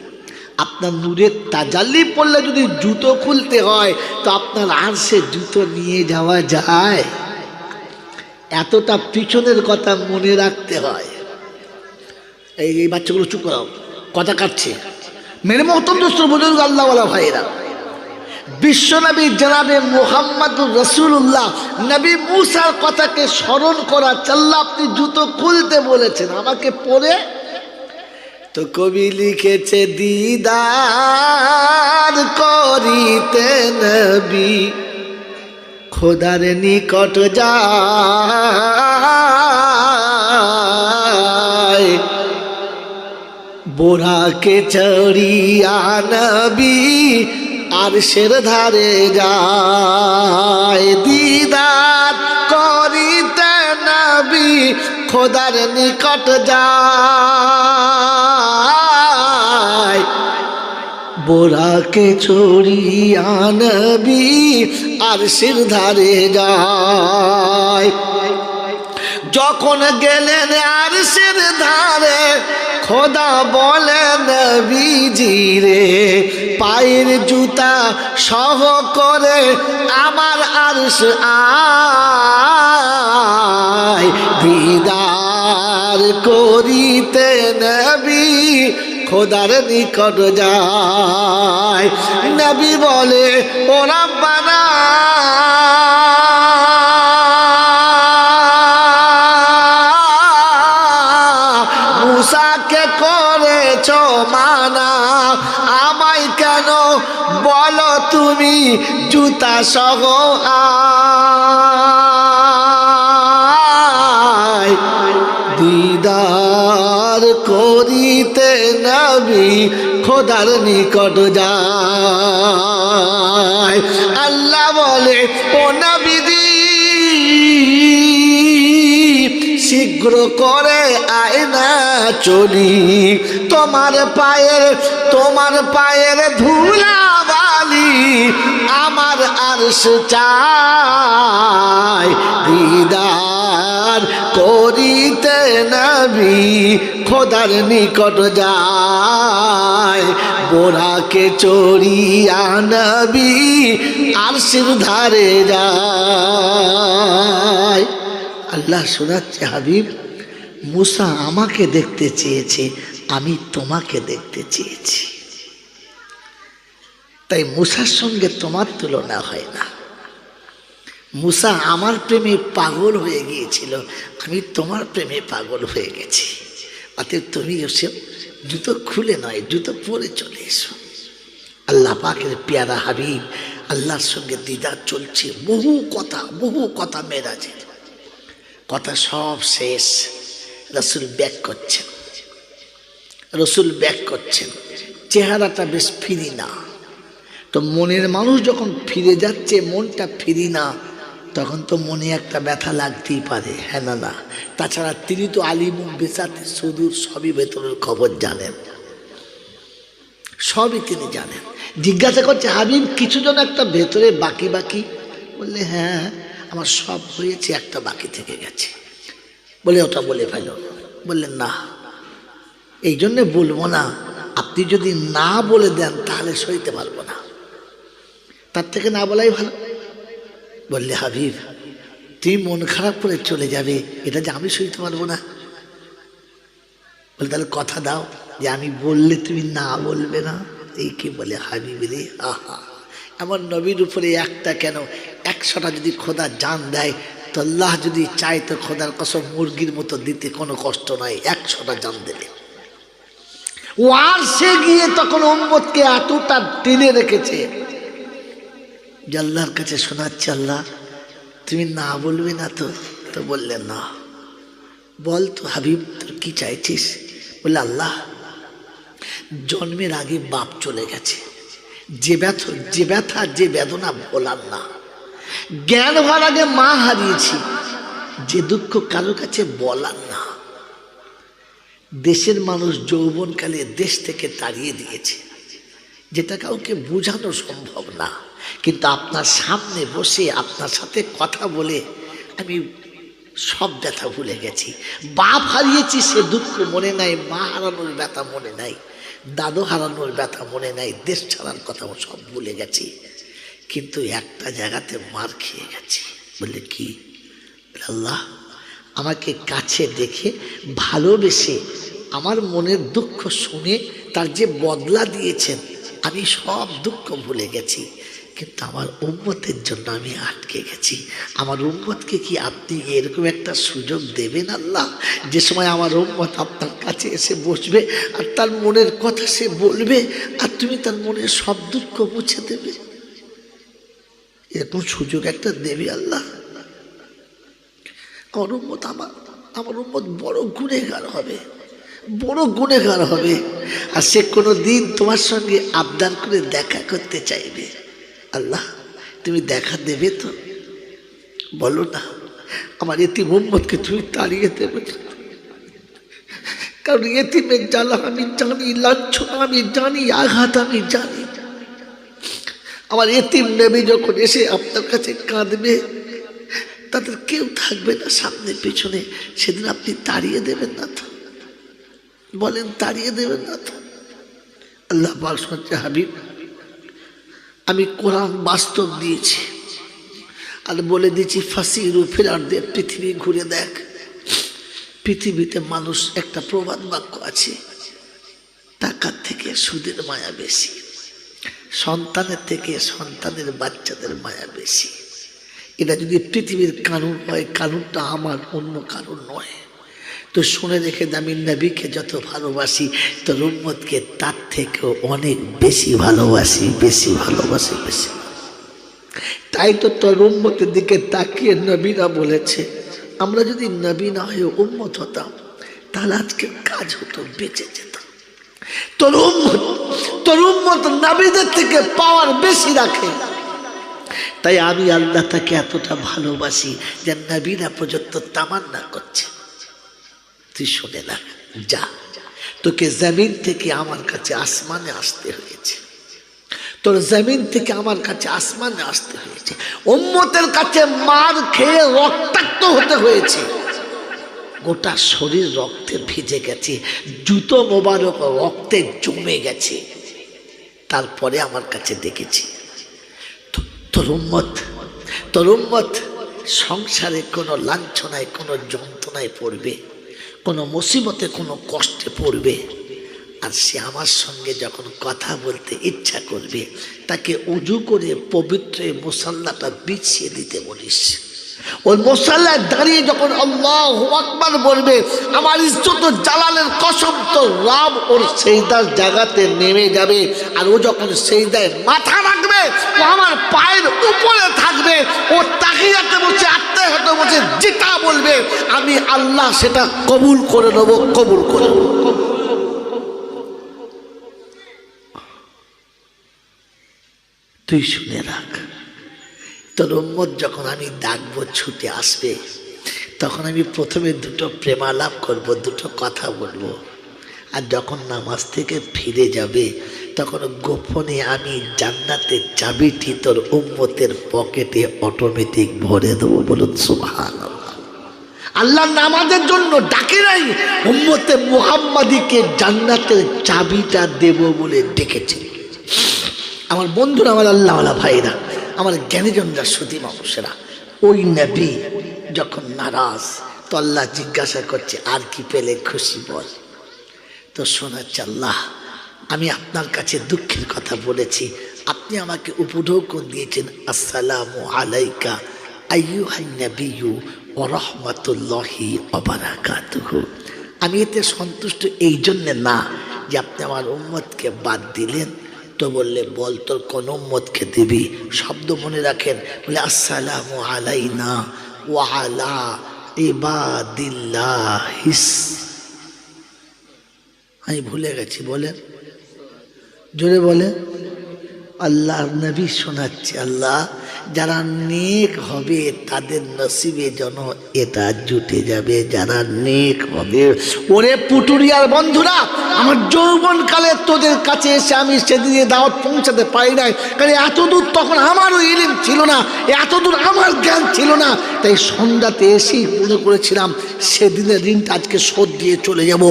আপনার নূরের তাজাল্লি পড়লে যদি জুতো খুলতে হয়, তো আপনার আরশে জুতো নিয়ে যাওয়া যায়? এতটা পিছনের কথা মনে রাখতে হয়। এই বাচ্চাগুলো চুপ করাও, কথা কাটছে। মেরে মহতম দোস্ত বুজুর্গ আল্লাহওয়ালা ভাইয়েরা, বিশ্বনবী জনাবে মুহাম্মদুর রাসূলুল্লাহ নবী মূসার কথাকে স্মরণ করা, আল্লাহ আপনি জুতো খুলতে বলেছেন, আমাকে পরে। তো কবি লিখেছে, দিদার করিতে নবী খোদার নিকট যায়, বোরাকে চড়িয়া নবী আরশের ধারে যায়। দিদার করিতে নবী খোদার নিকট যায়, বোরাকে চড়িয়া নবী আরশের ধারে যায়। যখন গেলেন আরশের ধারে, খোদা বলেন নবীজি রে, পায়ের জুতা সহ করে আমার আরশ আয়, দিদার করিতে নবী খোদার নিকট যায়। নবী বলে, ও রাব্বানা মূসাকে করেছ মানা, আমায় কেন বলো তুমি জুতা সহ আয়, দিদার করিতে নবী খোদার নিকট যায়। আল্লাহ বলে, ও নবীজি শীঘ্র করে আয় না চলি, তোমার পায়ের ধুলা বালি আমার আরশ চাই, দিদার করিতে নবী খোদার নিকট যায়, বোরাকে চড়িয়া নবী আরশের ধারে যায়। আল্লাহ শোনাচ্ছে, হাবিব মূসা আমাকে দেখতে চেয়েছে, আমি তোমাকে দেখতে চেয়েছি, তাই মূসার সঙ্গে তোমার তুলনা হয় না। মুসা আমার প্রেমে পাগল হয়ে গিয়েছিল, আমি তোমার প্রেমে পাগল হয়ে গেছি, অতএব তুমি এসে জুতো খুলে নয় জুতো পরে চলে এসো। আল্লাহ পাকের পেয়ারা হাবিব, আল্লাহর সঙ্গে দিদার চলছে, বহু কথা মেরাজের কথা সব শেষ। রসুল ব্যাক করছেন, চেহারাটা বেশ ফিরি না। তো মনের মানুষ যখন ফিরে যাচ্ছে, মনটা ফিরি না, তখন তো মনে একটা ব্যথা লাগতেই পারে, হ্যাঁ না? তাছাড়া তিনি তো আলিমুল বিসাতে সুদূর, সবই ভেতরের খবর জানেন, সবই তিনি জানেন। জিজ্ঞাসা করছে, হাবিব কিছু জন একটা ভেতরে বাকি বললে, হ্যাঁ আমার সব হয়েছে, একটা বাকি থেকে গেছে। বলে ওটা বলে ফেলো। বললেন না, এই জন্যে বলবো না, আপনি যদি না বলে দেন তাহলে সইতে পারবো না, তার থেকে না বলাই ভালো। বললে, হাবিব তুমি মন খারাপ করে চলে যাবে, এটা যে আমি সইতে পারবো না। বলে, তাহলে কথা দাও যে আমি বললে তুমি না বলবে না। এই কি বলে হাবিব রে, আহা, আমার নবীর উপরে একটা কেন 100টা যদি খোদা জান দেয়, তো আল্লাহ যদি চায় তো খোদার কসম মুরগির মতো দিতে কোনো কষ্ট নাই, 100টা জান দিলে। ও আর সে গিয়ে তখন উম্মতকে এতটা টেনে রেখেছে যে আল্লাহর কাছে শোনাচ্ছে, আল্লাহ তুমি না বলবে না তো? তো বললেন না। বল তো হাবিব তোর কি চাইছিস? বললে, আল্লাহ জন্মের আগে বাপ চলে গেছে, যে ব্যথা যে বেদনা বলার না, জ্ঞান হওয়ার আগে মা হারিয়েছি, যে দুঃখ কারোর কাছে বলার না, দেশের মানুষ যৌবনকালে দেশ থেকে তাড়িয়ে দিয়েছে, যেটা কাউকে বোঝানো সম্ভব না, কিন্তু আপনার সামনে বসে আপনার সাথে কথা বলে আমি সব ব্যথা ভুলে গেছি। বাপ হারিয়েছি সে দুঃখ মনে নাই, মা হারানোর ব্যথা মনে নাই, দাদু হারানোর ব্যথা মনে নাই, দেশ ছাড়ার কথা সব ভুলে গেছি, কিন্তু একটা জায়গাতে মার খেয়ে গেছি। বললে কি? আল্লাহ আমাকে কাছে দেখে ভালোবেসে আমার মনের দুঃখ শুনে তার যে বদলা দিয়েছেন, আমি সব দুঃখ ভুলে গেছি, কিন্তু আমার উম্মতের জন্য আমি আটকে গেছি। আমার উম্মতকে কি আপনি এরকম একটা সুযোগ দেবেন আল্লাহ, যে সময় আমার উম্মত আপনার কাছে এসে বসবে আর তার মনের কথা সে বলবে, আর তুমি তার মনের সব দুঃখ মুছে দেবে? এরকম সুযোগ একটা দেবে আল্লাহ? আমার উম্মত বড় গুনেহগার হবে, আর সে কোনো দিন তোমার সঙ্গে আবদার করে দেখা করতে চাইবে। আল্লাহ তুমি দেখা দেবে তো? বলো না, আমার এতিম উম্মতকে তুমি তাড়িয়ে দেবে, কারণ এতিমের জ্বালা আমি জানি, লাঞ্ছনা আমি জানি, আঘাত আমি জানি। আমার এতিম নবী যখন এসে আপনার কাছে কাঁদবে, তাদের কেউ থাকবে না সামনে পিছনে, সেদিন আপনি তাড়িয়ে দেবেন না তো? বলেন, তাড়িয়ে দেবেন না তো? আল্লাহ পাক বলছে, হাবিব আমি কোরআন বাস্তব দিয়েছি আর বলে দিয়েছি, ফাসিরু ফিল আরদি, পৃথিবী ঘুরে দেখ। পৃথিবীতে মানুষ, একটা প্রবাদ বাক্য আছে, টাকার থেকে সুদের মায়া বেশি, সন্তানের থেকে সন্তানের বাচ্চাদের মায়া বেশি। এটা যদি পৃথিবীর কানুন হয়, কানুনটা আমার, অন্য কানুন নয়। তো শুনে রেখে আমি নবীকে যত ভালোবাসি, তোর উম্মতকে তার থেকেও অনেক বেশি ভালোবাসি। তাই তো তোর উম্মতের দিকে তাকিয়ে নবীরা বলেছে, আমরা যদি নবী না হয়ে উম্মত হতাম তাহলে আজকে কাজ হতো, বেঁচে যেতাম। তোর উম্মত নবীদের থেকে পাওয়ার বেশি রাখে, তাই আমি আল্লাহ তাকে এতটা ভালোবাসি যে নবীরা পর্যন্ত তামান্না করছে, তুই শুনে না, যা, তোকে জমিন থেকে আমার কাছে আসমানে আসতে হয়েছে, তোর জমিন থেকে আমার কাছে আসমানে আসতে হয়েছে, উম্মতের কাছে মার খেয়ে রক্তাক্ত হতে হয়েছে, গোটা শরীর রক্তে ভিজে গেছে, জুতো মোবারক রক্তে জমে গেছে, তারপরে আমার কাছে দেখেছি। তোর উম্মত সংসারে কোনো লাঞ্ছনায়, কোনো যন্ত্রণায় পড়বে, কোনো মুসিবতে, কোনো কষ্টে পড়বে, আর সে আমার সঙ্গে যখন কথা বলতে ইচ্ছা করবে তাকে উজু করে পবিত্র মুসাল্লাটা বিছিয়ে দিতে বলিস। ওই মুসাল্লায় দাঁড়িয়ে যখন আল্লাহু আকবার বলবে, আমার ইজ্জত জালালের কসম তো রব ওর সেজদার জায়গাতে নেমে যাবে। আর ও যখন সেজদায় মাথা রাখবে ও আমার পায়ের উপরে থাকবে। ও তাহিয়াতে বসে আত্মাহিয়াতে বসে যেটা বলবে আমি আল্লাহ সেটা কবুল করে নেব, কবুল করে নেব। তুই শুনে রাখ, তোর উম্মত যখন আমি ডাকবো ছুটে আসবে তখন আমি প্রথমে দুটো প্রেমালাপ করব, দুটো কথা বলবো। আর যখন নামাজ থেকে ফিরে যাবে তখন গোপনে আমি জান্নাতের চাবিটি তোর উম্মতের পকেটে অটোমেটিক ভরে দেবো। বলুন সুবহানাল্লাহ। আল্লাহ নামাজের জন্য ডাকে নাই, উম্মতে মুহাম্মাদিকে জান্নাতের চাবিটা দেব বলে ডেকেছে। আমার বন্ধুরা, আমার আল্লাহওয়ালা ভাইরা, আমার জ্ঞানীজনরা, সুধী মানুষেরা, ওই নবী যখন নারাজ তো আল্লাহ জিজ্ঞাসা করছে আর কি পেলে খুশি বল। তো শোনাচ্ছে, আল্লাহ আমি আপনার কাছে দুঃখের কথা বলেছি, আপনি আমাকে উপঢৌকন দিয়েছেন আসসালামু আলাইকা আইয়ুহান নাবিয়্যু ওয়া রাহমাতুল্লাহি ওয়া বারাকাতুহু। আমি এতে সন্তুষ্ট এই জন্যে না যে আপনি আমার উম্মতকে বাদ দিলেন। তো বললে বল তোর কোন উম্মতকে দিবি? শব্দ মনে রাখেন, বলে আসসালামু আলাইনা ওয়া আলা ইবাদিল্লাহিস। আমি ভুলে গেছি, বলেন জোরে বলেন। আল্লাহর নবী শোনাচ্ছে, আল্লাহ যারা নেক হবে তাদের নসিবে যেন এটা জুটে যাবে, যারা নেক হবে। ওরে পুটুরিয়ার বন্ধুরা, আমার যৌবনকালে তোদের কাছে এসে আমি সেদিনে দাওয়াত পৌঁছাতে পারি নাই, কারণ এতদূর তখন আমারও ইলম ছিল না, এতদূর আমার জ্ঞান ছিল না। তাই সন্ধ্যাতে এসেই মনে করেছিলাম সেদিনের ঋণটা আজকে শোধ দিয়ে চলে যাবো।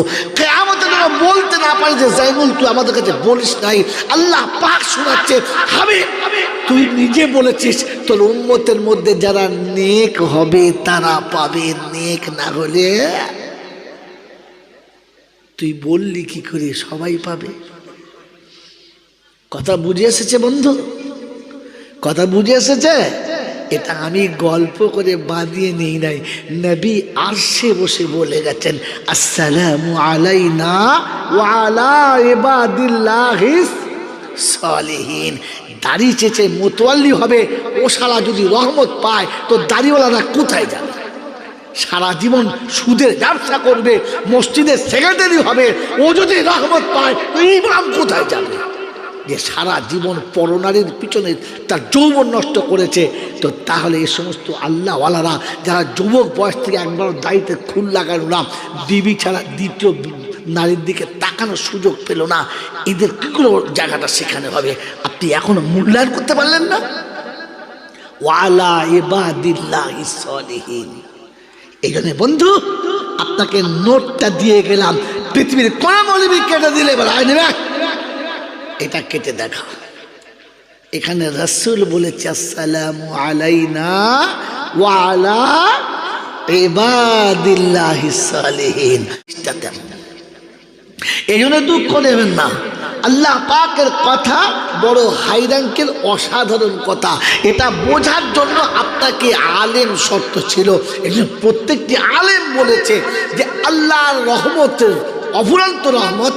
আমাদের বলতে না পারে যে জাইনুল তুই আমাদের কাছে বলিস নাই। আল্লাহ পাক শোনাচ্ছে, হবে তুই নিজে বলেছিস তোর উম্মতের মধ্যে যারা নেক হবে তারা পাবে, নেক না হলে তুই বললি কি করে সবাই পাবে? কথা বুঝে এসেছে বন্ধু? কথা বুঝে এসেছে? এটা আমি গল্প করে বাঁধিয়ে নেই নাই, নবী আরশে বসে বলে গেছেন আসসালামু আলাইনা ওয়া আলা ইবাদিল্লাহিস সালিহিন। দাড়ি চেঁচে মোতওয়াল্লি হবে ও শালা যদি রহমত পায় তো দাড়িওয়ালারা কোথায় যাবে? সারা জীবন সুদের ব্যবসা করবে, মসজিদের সেক্রেটারি হবে, ও যদি রহমত পায় তো ইমাম কোথায় যাবে? যে সারা জীবন পরনারীর পিছনে তার যৌবন নষ্ট করেছে। তো তাহলে এই সমস্ত আল্লাহওয়ালারা যারা যুবক বয়স থেকে একবার দাড়িতে খুন লাগানো না, বিবি ছাড়া দ্বিতীয় নারীর দিকে তাকানোর সুযোগ পেল না, এদের কি করে জায়গাটা সেখানে হবে? আপনি এখনো মূল্যায়ন করতে পারলেন না? ওয়ালা ইবাদিল্লাহিস সালিহিন। এই জন্য বন্ধু আপনাকে নোটটা দিয়ে গেলাম, পৃথিবীর কোন মৌলবি কেটে দিলে বলা নেবে এটা কেটে দেখা। এখানে রাসূল বলেছে আসসালামু আলাইনা ওয়া আলা ইবাদিল্লাহিস সালিহিন। এই জন্য দুঃখ নেবেন না, আল্লাহ পাকের কথা বড় হাই র্যাঙ্কের অসাধারণ কথা। এটা বোঝার জন্য আপনাকে আলেম শর্ত ছিল। এই জন্য প্রত্যেকটি আলেম বলেছে যে আল্লাহর রহমতের অফুরন্ত রহমত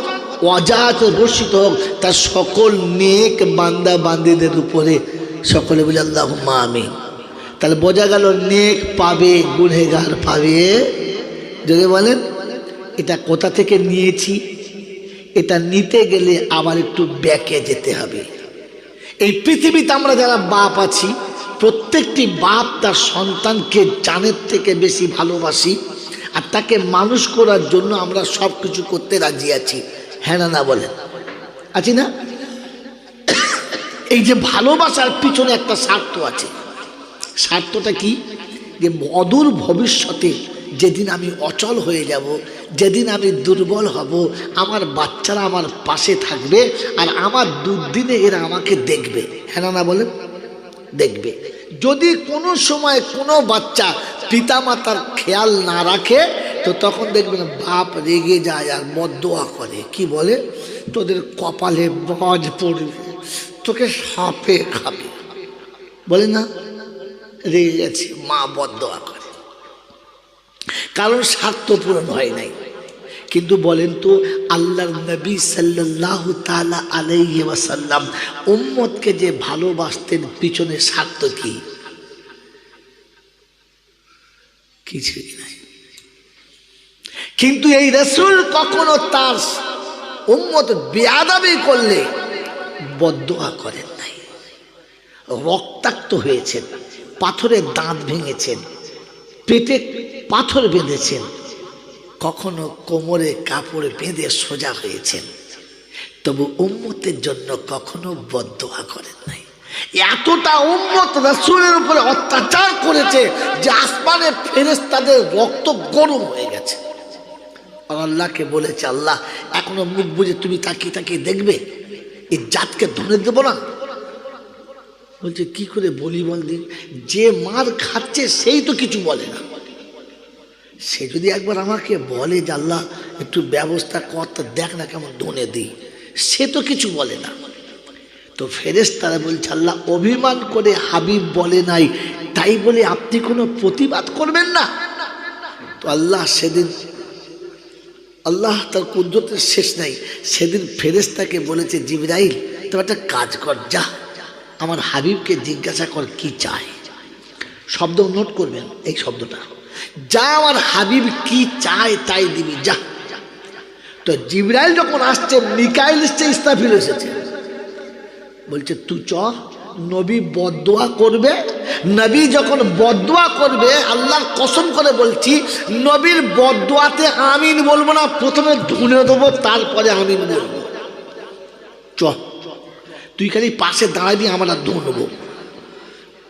অজাত বর্ষিত হোক তার সকল নেক বান্দা বান্দীদের উপরে। সকলে বলে আল্লাহুম্মা আমিন। তাহলে বোঝা গেল নেক পাবে, গুনহেগার পাবে। যদি বলেন এটা কোথা থেকে নিয়েছি, এটা নিতে গেলে আবার একটু ব্যাকে যেতে হবে। এই পৃথিবীতে আমরা যারা বাপ আছি, প্রত্যেকটি বাপ তার সন্তানকে জানের থেকে বেশি ভালোবাসি, আর তাকে মানুষ করার জন্য আমরা সব কিছু করতে রাজি আছি। হ্যাঁ না বলেন, আছি না? এই যে ভালোবাসার পিছনে একটা স্বার্থ আছে। স্বার্থটা কি? যে অদূর ভবিষ্যতে যেদিন আমি অচল হয়ে যাব, যেদিন আমি দুর্বল হব, আমার বাচ্চারা আমার পাশে থাকবে, আর আমার দুর্দিনে এরা আমাকে দেখবে। হ্যাঁ না বলেন, দেখবে। যদি কোনো সময় কোনো বাচ্চা পিতামাতার খেয়াল না রাখে তো তখন দেখবেন বাপ রেগে যায় আর বদদোয়া করে, কি বলে, তোদের কপালে বাজ পড়বে, তোকে সাপে খাবে, বলে না? রেগে গেছে, মা বদদোয়া করে, কারণ স্বার্থ পূরণ হয় নাই। কিন্তু বলেন তো আল্লাহর নবী সাল্লাল্লাহু তাআলা আলাইহি ওয়াসাল্লাম উম্মতকে যে ভালোবাসতেন, পিছনে স্বার্থ কি? কিছুই নাই। কিন্তু এই রাসূল কখনো তার উম্মত বেয়াদবি করলে বদদোয়া করেন নাই। রক্তাক্ত হয়েছেন, পাথরের দাঁত ভেঙেছেন, পেটে পাথর বেঁধেছেন, কখনো কোমরে কাপড় বেঁধে সোজা হয়েছেন, তবু উম্মতের জন্য কখনো বদদোয়া করেন নাই। এতটা উম্মত রাসূলের উপরে অত্যাচার করেছে যে আসমানে ফেরেশতাদের রক্ত গরম হয়ে গেছে। আল্লাহকে বলেছে, আল্লাহ এখনো মুখ বুজে তুমি তাকিয়ে তাকিয়ে দেখবে, এই জাতকে ধরে দেবো না? বলছে কি করে বলি বল দিন, যে মার খাচ্ছে সেই তো কিছু বলে না। সে যদি একবার আমাকে বলে যে আল্লাহ একটু ব্যবস্থা কর, তো দেখ না কেমন ধনে দিই, সে তো কিছু বলে না। তো ফেরেশতারা বলছে আল্লাহ অভিমান করে হাবিব বলে নাই, তাই বলে আপনি কোনো প্রতিবাদ করবেন না? তো আল্লাহ সেদিন, আল্লাহ তার কুদরতের শেষ নাই, সেদিন ফেরেশতাকে বলেছে জিবরাইল তো একটা কাজ কর, যা আমার হাবিবকে জিজ্ঞাসা কর কি চায়। শব্দ নোট করবেন এই শব্দটা, যা আমার হাবিব কি চায় তাই দিবি, যা। তো জিবরাইল যখন আসছে, মিকাইল এসছে, ইসরাফিল এসেছে, বলছে তুই চ, নবী বদদোয়া করবে। নবী যখন বদদোয়া করবে, আল্লাহর কসম করে বলছি, নবীর বদদোয়াতে আমিন বলবো না, প্রথমে ধুনে দেবো, তারপরে আমিন বলবো। চ, তুই খালি পাশে দাঁড়াবি, আমরা ধুনবো।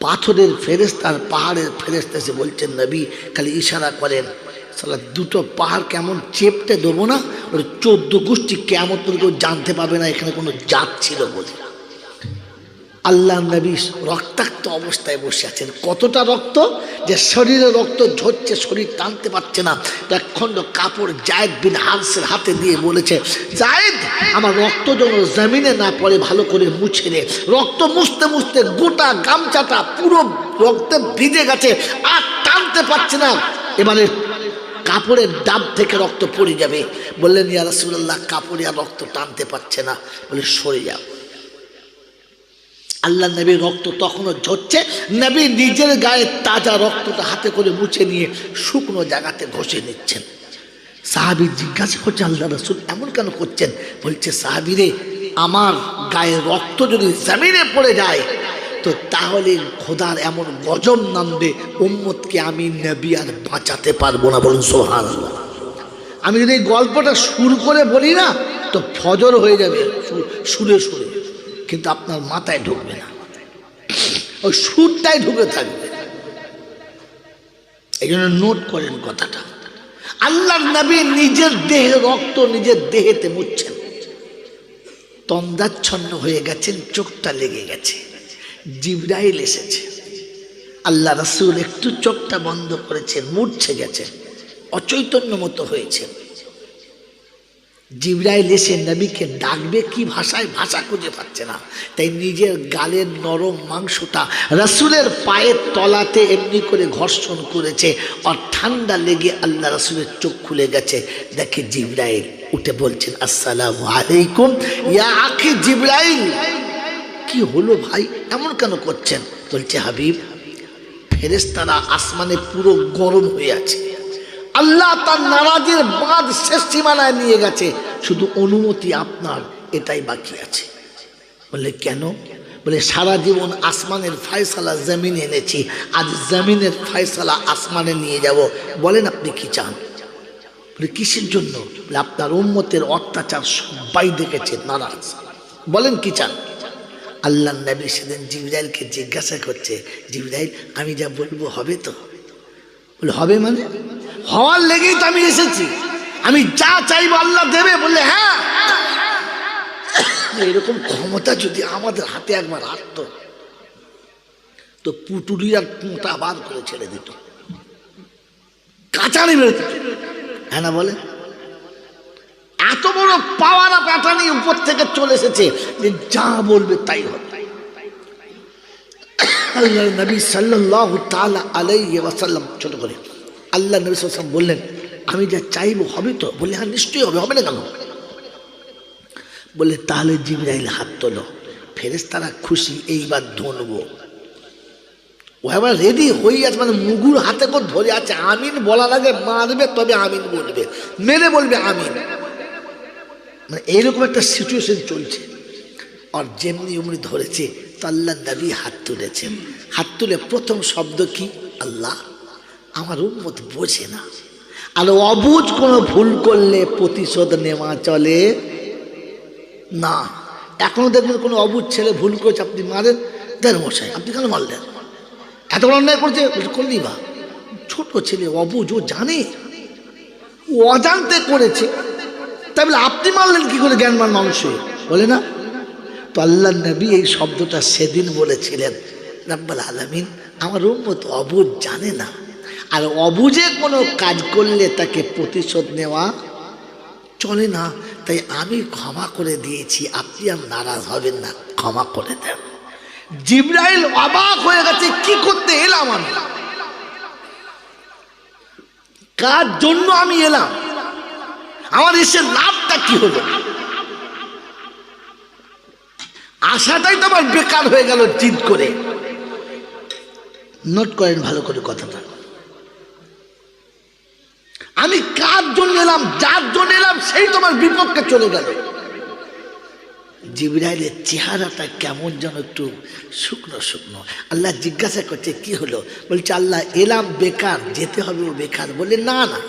পাথরের ফেরেশতা আর পাহাড়ের ফেরেশতা এসে বলছেন নবী খালি ইশারা করেন, সালা দুটো পাহাড় কেমন চেপটে দেবো না, ওর 14 গোষ্ঠী কেমন কেউ জানতে পারবে না এখানে কোনো জাত ছিল বলে। আল্লাহ নবী রক্তাক্ত অবস্থায় বসে আছেন, কতটা রক্ত যে শরীরে রক্ত ঝরছে, শরীর টানতে পারছে না। একখণ্ড কাপড় যায়েদ বিন হারসের হাতে দিয়ে বলেছে, যায়েদ আমার রক্ত যেন জমিনে না পড়ে, ভালো করে মুছে নে। রক্ত মুছতে মুছতে গোটা গামছাটা পুরো রক্তে ভিজে গেছে, আর টানতে পারছে না, এবারে কাপড়ের ডাব থেকে রক্ত পড়ে যাবে। বললেন ইয়া রাসূলুল্লাহ কাপড়ে আর রক্ত টানতে পারছে না, বলে সরে যাও। আল্লাহ নবীর রক্ত তখনও ঝরছে, নবী নিজের গায়ে তাজা রক্তটা হাতে করে মুছে নিয়ে শুকনো জায়গাতে ঘষে নিচ্ছেন। সাহাবী জিজ্ঞাসা করছে আল্লাহ রাসূল এমন কেন করছেন? বলছে সাহাবীরে, আমার গায়ে রক্ত যদি জমিনে পড়ে যায় তো তাহলে খোদার এমন গজব নামবে, উম্মতকে আমি নবী আর বাঁচাতে পারবো না। বলুন সুবহানাল্লাহ। আমি যদি এই গল্পটা সুর করে বলি না তো ফজর হয়ে যাবে সুরে সুরে, কিন্তু আপনার মাথায় ঢুকবে না, ওই সুরটাই ঢুকে থাকবে। এই জন্য নোট করেন কথাটা। আল্লাহর নবী নিজের দেহে রক্ত নিজের দেহেতে মুছছেন, তন্দাচ্ছন্ন হয়ে গেছেন, চোখটা লেগে গেছে। জিবরাইল এসেছে, আল্লাহ রাসূল একটু চোখটা বন্ধ করেছেন, মূর্ছে গেছেন, অচৈতন্য মতো হয়েছে। জিবরাইল এসে নবীকে ডাকবে কি ভাষায়, ভাষা খুঁজে পাচ্ছে না, তাই নিজের গালের নরম মাংসটা রাসূলের পায়ের তলাতে এমনি করে ঘর্ষণ করেছে, আর ঠান্ডা লেগে আল্লাহ রাসূলের চোখ খুলে গেছে। দেখে জিবরাইল উঠে বলছেন আসসালামু আলাইকুম ইয়া আখি জিবরাইল। কি হলো ভাই, এমন কেন করছেন? বলছে হাবিব ফেরেশতারা আসমানে পুরো গরম হয়ে আছে, আল্লাহ তার নারাজের বাঁধ শেষ সীমানায় নিয়ে গেছে, শুধু অনুমতি আপনার, এটাই বাকি আছে। বলে কেন? বলে সারা জীবন আসমানের ফয়সালা জমিনে এনেছি, আজ জমিনের ফয়সালা আসমানে নিয়ে যাব। বলেন আপনি কি চান? বলে কিসের জন্য? বলে আপনার উম্মতের অত্যাচার সবাই দেখেছে, নারাজ। বলেন কি চান? আল্লাহ নবী সেদিন জিবরাইলকে জিজ্ঞাসা করছে, জিবরাইল আমি যা বলবো হবে তো? বলে হবে মানে? হওয়ার লেগেই তো আমি এসেছি, আমি যা চাইবো আল্লাহ দেবে। বললে হ্যাঁ। এরকম ক্ষমতা যদি আমাদের হাতে একবার আসতো তো পুটুলি আর পুঁটা বার করে ছেড়ে দিত, কাঁচানি মেরে দিত। হ্যাঁ না বলে? এত বড় পাওয়ার অফ অ্যাটর্নি উপর থেকে চলে এসেছে যে যা বলবে তাই হবে। আল্লাহ নবী সাল্লাল্লাহু তাআলা আলাইহি ওয়াসাল্লাম, ছোট করে আল্লাহ নবী সাল্লাল্লাহু আলাইহি ওয়াসাল্লাম বললেন, আমি যা চাইবো হবে তো? বলে হ্যাঁ নিশ্চয়ই হবে, হবে না কেন? বলে তাহলে জিবরাইল হাত তোলো, ফেরেশতারা খুশি, এইবার ধরবো। ও এবার রেডি হয়ে আছে, মানে মুগুর হাতে করে ধরে আছে, আমিন বলার আগে মারবে তবে আমিন বলবে, মেরে বলবে আমিন। মানে এইরকম একটা সিচুয়েশন চলছে। আর যেমনি উমনি ধরেছে তো আল্লাহ নবী হাত তুলেছেন। হাত তুলে প্রথম শব্দ কি? আল্লাহ, আমার উম্মত বোঝে না, আর অবুঝ কোনো ভুল করলে প্রতিশোধ নেওয়া চলে না। এখনো দেখবেন কোনো অবুঝ ছেলে ভুল করেছে, আপনি মারেন, দেন মশাই আপনি কেন মারলেন, এত বড় অন্যায় করছে, করলি বা ছোট ছেলে অবুঝ, ও জানে, ও অজান্তে করেছে, তাই বলে আপনি মারলেন কি করে জ্ঞানবান মানুষ হয়ে, বলে না? তো আল্লাহ নবী এই শব্দটা সেদিন বলেছিলেন, রাব্বুল আলামিন আমার উম্মত অবুঝ জানে না, আর অবুঝে কোনো কাজ করলে তাকে প্রতিশোধ নেওয়া চলে না, তাই আমি ক্ষমা করে দিয়েছি, আপনি আর নারাজ হবেন না, ক্ষমা করে দেন। জিবরাইল অবাক হয়ে গেছে, কি করতে এলাম আমি, কার জন্য আমি এলাম, আমার এসে লাভটা কি হলো? আশাটাই তো আমার বেকার হয়ে গেল জিদ করে। নোট করেন ভালো করে কথাটা, আমি কার জন্য এলাম, যার জন্য এলাম সেই তোমার বিপক্ষে চলে গেল। জিবরাইলের চেহারাটা কেমন যেন একটু শুকনো শুকনো। আল্লাহ জিজ্ঞাসা করছে কি হলো? বলছে আল্লাহ এলাম বেকার, যেতে হবে ও বেকার। বলে না না,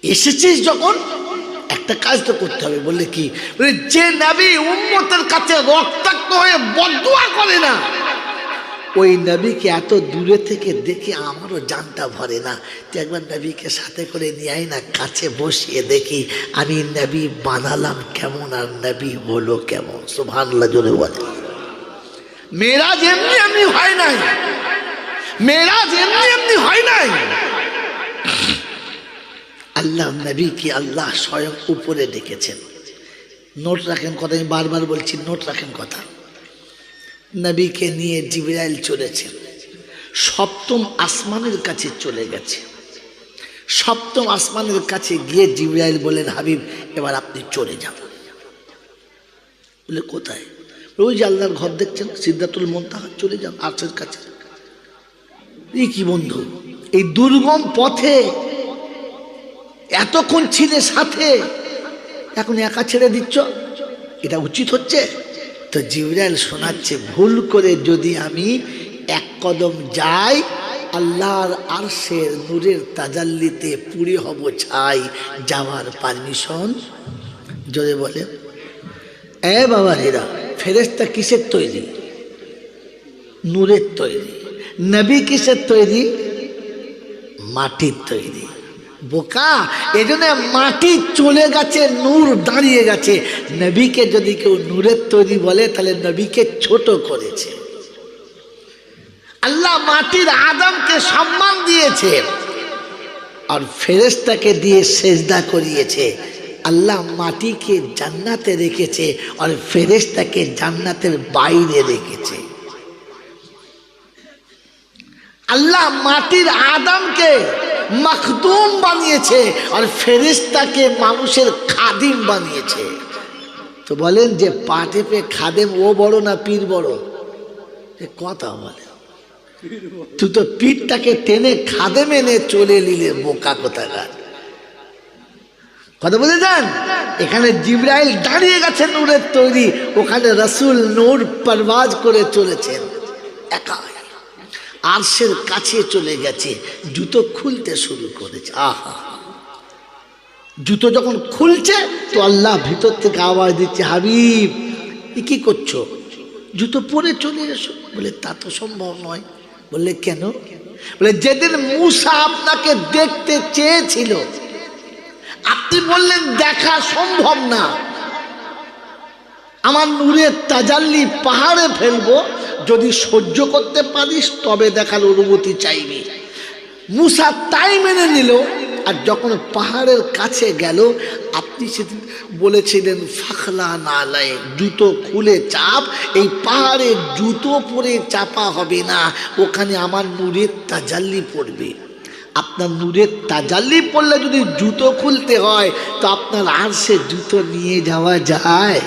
এসেছিস যখন একটা কাজ তো করতে হবে। বললে কি? বলে যে নবী উম্মতের কাছে রক্তাক্ত হয়ে বদদুয়া করে না, ওই নবীকে এত দূরে থেকে দেখে আমারও জানটা ভরে না। তুই একবার নবীকে সাথে করে নিয়ে আয় না, কাছে বসিয়ে দেখি আমি নবী বানালাম কেমন আর নবী হলো কেমন। সুবহানাল্লাহ জোরে বলে। মেরাজ এমনি এমনি হয় নাই, মেরাজ এমনি এমনি হয় নাই। আল্লাহ নবীকে আল্লাহ স্বয়ং উপরে ডেকেছেন। নোট রাখেন কথা, আমি বারবার বলছি নোট রাখেন কথা। নবীকে নিয়ে জিবরাইল চলেছেন, সপ্তম আসমানের কাছে চলে গেছে। সপ্তম আসমানের কাছে গিয়ে জিবরাইল বলেন, হাবিব এবার আপনি চলে যান। বলে কোথায়? ওই যে আল্লাহর ঘর দেখছেন সিদরাতুল মুনতাহা, চলে যান আরশের কাছে। এই কি বন্ধু, এই দুর্গম পথে এতক্ষণ ছিলে সাথে, এখন একা ছেড়ে দিচ্ছ, এটা উচিত হচ্ছে? তো জিবরাইল শোনাচ্ছে, ভুল করে যদি আমি এক কদম যাই, আল্লাহর আরশের নূরের তাজাল্লিতে পুড়ে হব ছাই, যাওয়ার পারমিশন। জোরে বলে এ বাবা হেরা, ফেরেশতা কিসের তৈরি? নূরের তৈরি। নবী কিসের তৈরি? মাটির তৈরি। বোকা, এই জন্য মাটি চলে গেছে, নূর দাঁড়িয়ে গেছে। নবীকে যদি কেউ নূরের তৈরি বলে তাহলে নবীকে ছোট করেছে। আল্লাহ মাটির আদমকে সম্মান দিয়েছে আর ফেরেশতাকে দিয়ে সেজদা করিয়েছে। আল্লাহ মাটিকে জান্নাতে রেখেছে আর ফেরেশতাকে জান্নাতের বাইরে রেখেছে। আল্লাহ মাটির আদমকে মখদুম বানিয়েছে আর ফেরেশতাকে মানুষের খাদিম বানিয়েছে। তো বলেন যে পা টেপে খাদেম ও বড় না পীর বড়? কথা বলে, তুই তো পীরটাকে টেনে খাদেম এনে চলে নিলে, বোকা কোথাকার। কথা বলে যান। এখানে জিবরাইল দাঁড়িয়ে গেছে নূরের তৈরি, ওখানে রাসূল নূর পরওয়াজ করে চলেছেন একা। আরশের কাছে চলে গেছে, জুতো খুলতে শুরু করেছে। আহা, জুতো যখন খুলছে তো আল্লাহ ভিতর থেকে আওয়াজ দিচ্ছে, হাবিব কি করছো? জুতো পরে চলে এসো। বলে তা তো সম্ভব নয়। বললে কেন? বলে যেদিন মূসা আপনাকে দেখতে চেয়েছিল আপনি বললেন দেখা সম্ভব না, আমার নূরের তাজাল্লি পাহাড়ে ফেলবো, যদি সহ্য করতে পারিস তবে দেখার অনুমতি চাইবি। মূসা তাই মেনে নিল, আর যখন পাহাড়ের কাছে গেল, আপনি সেদিন বলেছিলেন ফাখলা নালায়, জুতো খুলে চাপ, এই পাহাড়ে জুতো পরে চাপা হবে না, ওখানে আমার নূরের তাজাল্লি পড়বে। আপনার নূরের তাজাল্লি পড়লে যদি জুতো খুলতে হয় তো আপনার আরশে জুতো নিয়ে যাওয়া যায়?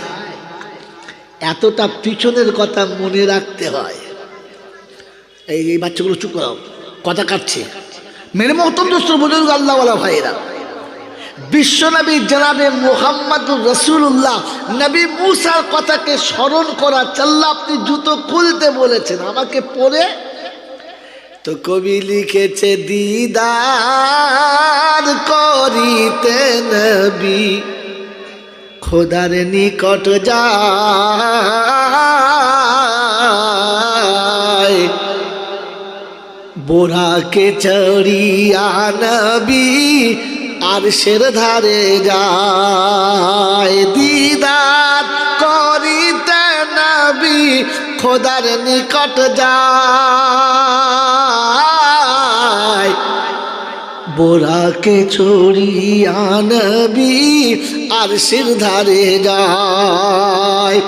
এতটা পিছনের কথা মনে রাখতে হয়। এই বাচ্চাগুলো চুপ করাও, কথা কাটছে। মেরে মহতম দোস্ত বুজুর্গ আল্লাহওয়ালা ভাইয়েরা, বিশ্বনবী জনাবে মুহাম্মদুর রাসূলুল্লাহ নবী মুসার কথাকে স্মরণ করা, আল্লাহ আপনি জুতো খুলতে বলেছেন, আমাকে পরে। তো কবি লিখেছে দিদার করিতে নবী খোদার নিকট যায়, বোরাকে চড়িয়া নবী আরশের ধারে যায়। দিদার করিতে নবী খোদার নিকট যায়, বোরাকে চড়িয়া নবী আরশের ধারে যায়।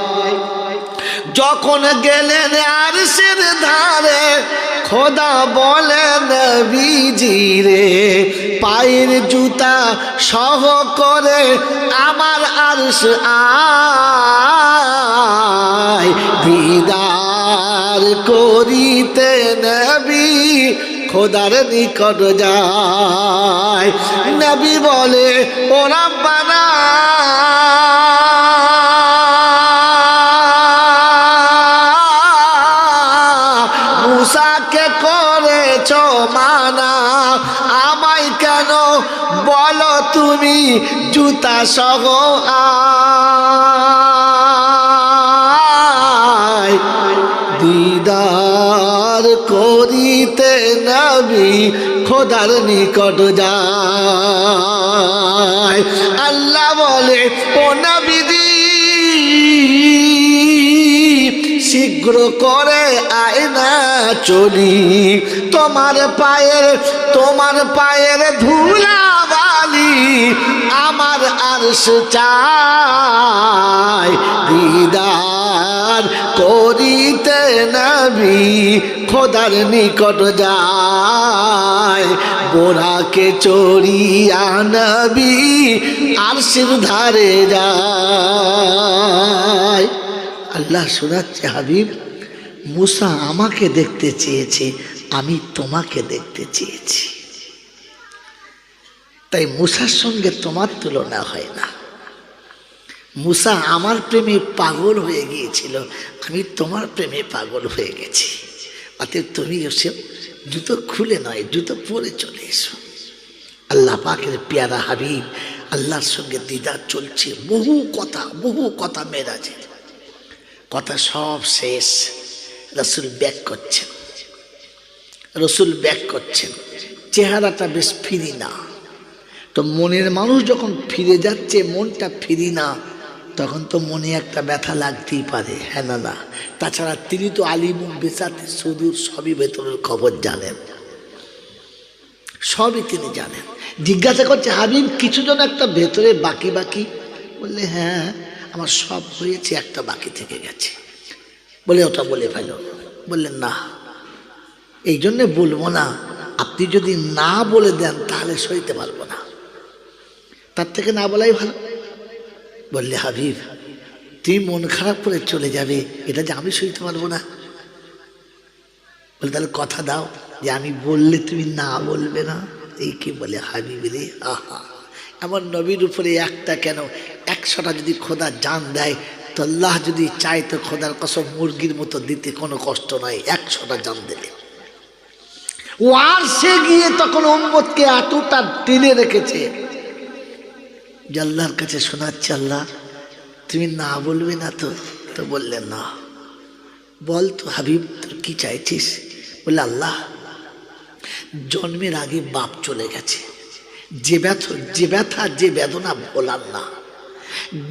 যখন গেলেন আরশের ধারে, খোদা বলে নবীজি রে, পায়ের জুতা সহ করে আমার আরশ আয়, দিদার করিতে নবী খোদার নিকট যায়। নবী বলে ও রাব্বানা, মুসাকে করেছ মানা, আমায় কেন বলো তুমি জুতা সহ আয়, দিদার করিতে নবী খোদার নিকট যায়। আল্লাহ বলে ও নবীজি শীঘ্র করে আয়না চলি, তোমার পায়ের ধুলা বালি আমার আরশ চাই, দিদার করিতে নবী খোদার নিকট যায়, বোরাকে চড়িয়া নবী আরশের ধারে যায়। আল্লাহ শোনাচ্ছে, হাবিব মুসা আমাকে দেখতে চেয়েছে, আমি তোমাকে দেখতে চেয়েছি, তাই মুসার সঙ্গে তোমার তুলনা হয় না। মুসা আমার প্রেমে পাগল হয়ে গিয়েছিল, আমি তোমার প্রেমে পাগল হয়ে গেছি, অতএব তুমি এসে জুতো খুলে নয় জুতো পরে চলে এসো। আল্লাহ পাকের পেয়ারা হাবিব, আল্লাহর সঙ্গে দিদার চলছে, বহু কথা মেরাজের কথা সব শেষ। রসুল ব্যাক করছেন, চেহারাটা বেশ ফিরি না। তো মনের মানুষ যখন ফিরে যাচ্ছে, মনটা ফিরি না, তখন তো মনে একটা ব্যথা লাগতেই পারে, হ্যাঁ না? তাছাড়া তিনি তো আলিমুম বিসাতে সুদূর, সবই ভেতরের খবর জানেন, সবই তিনি জানেন। জিজ্ঞাসা করছে, হাবিব কিছু জন একটা ভেতরে বাকি, বললে হ্যাঁ আমার সব হয়েছে, একটা বাকি থেকে গেছে। বলে ওটা বলে ফেলো। বললেন না, এই জন্যে বলবো না, আপনি যদি না বলে দেন তাহলে সইতে পারবো না, তার থেকে না বলাই ভালো। বললে হাবিব তুমি মন খারাপ করে চলে যাবে, এটা যে আমি সইতে পারবো না। বলে তাহলে কথা দাও যে আমি বললে তুমি না বলবে না। এই কি বলে হাবিব রে, আহা, এমন নবীর উপরে একটা কেন 100টা যদি খোদা জান দেয়, তো আল্লাহ যদি চায় তো খোদার কসম মুরগির মতো দিতে কোনো কষ্ট নয়, 100টা জান দিলে। ও আর সে গিয়ে তখন উম্মতকে এতটা টেনে রেখেছে যে আল্লাহর কাছে শোনাচ্ছে, আল্লাহ তুমি না বলবে না তো? তো বললেন না। বল তো হাবিব তোর কি চাইছিস? বললে আল্লাহ জন্মের আগে বাপ চলে গেছে, যে ব্যথা যে বেদনা বলার না,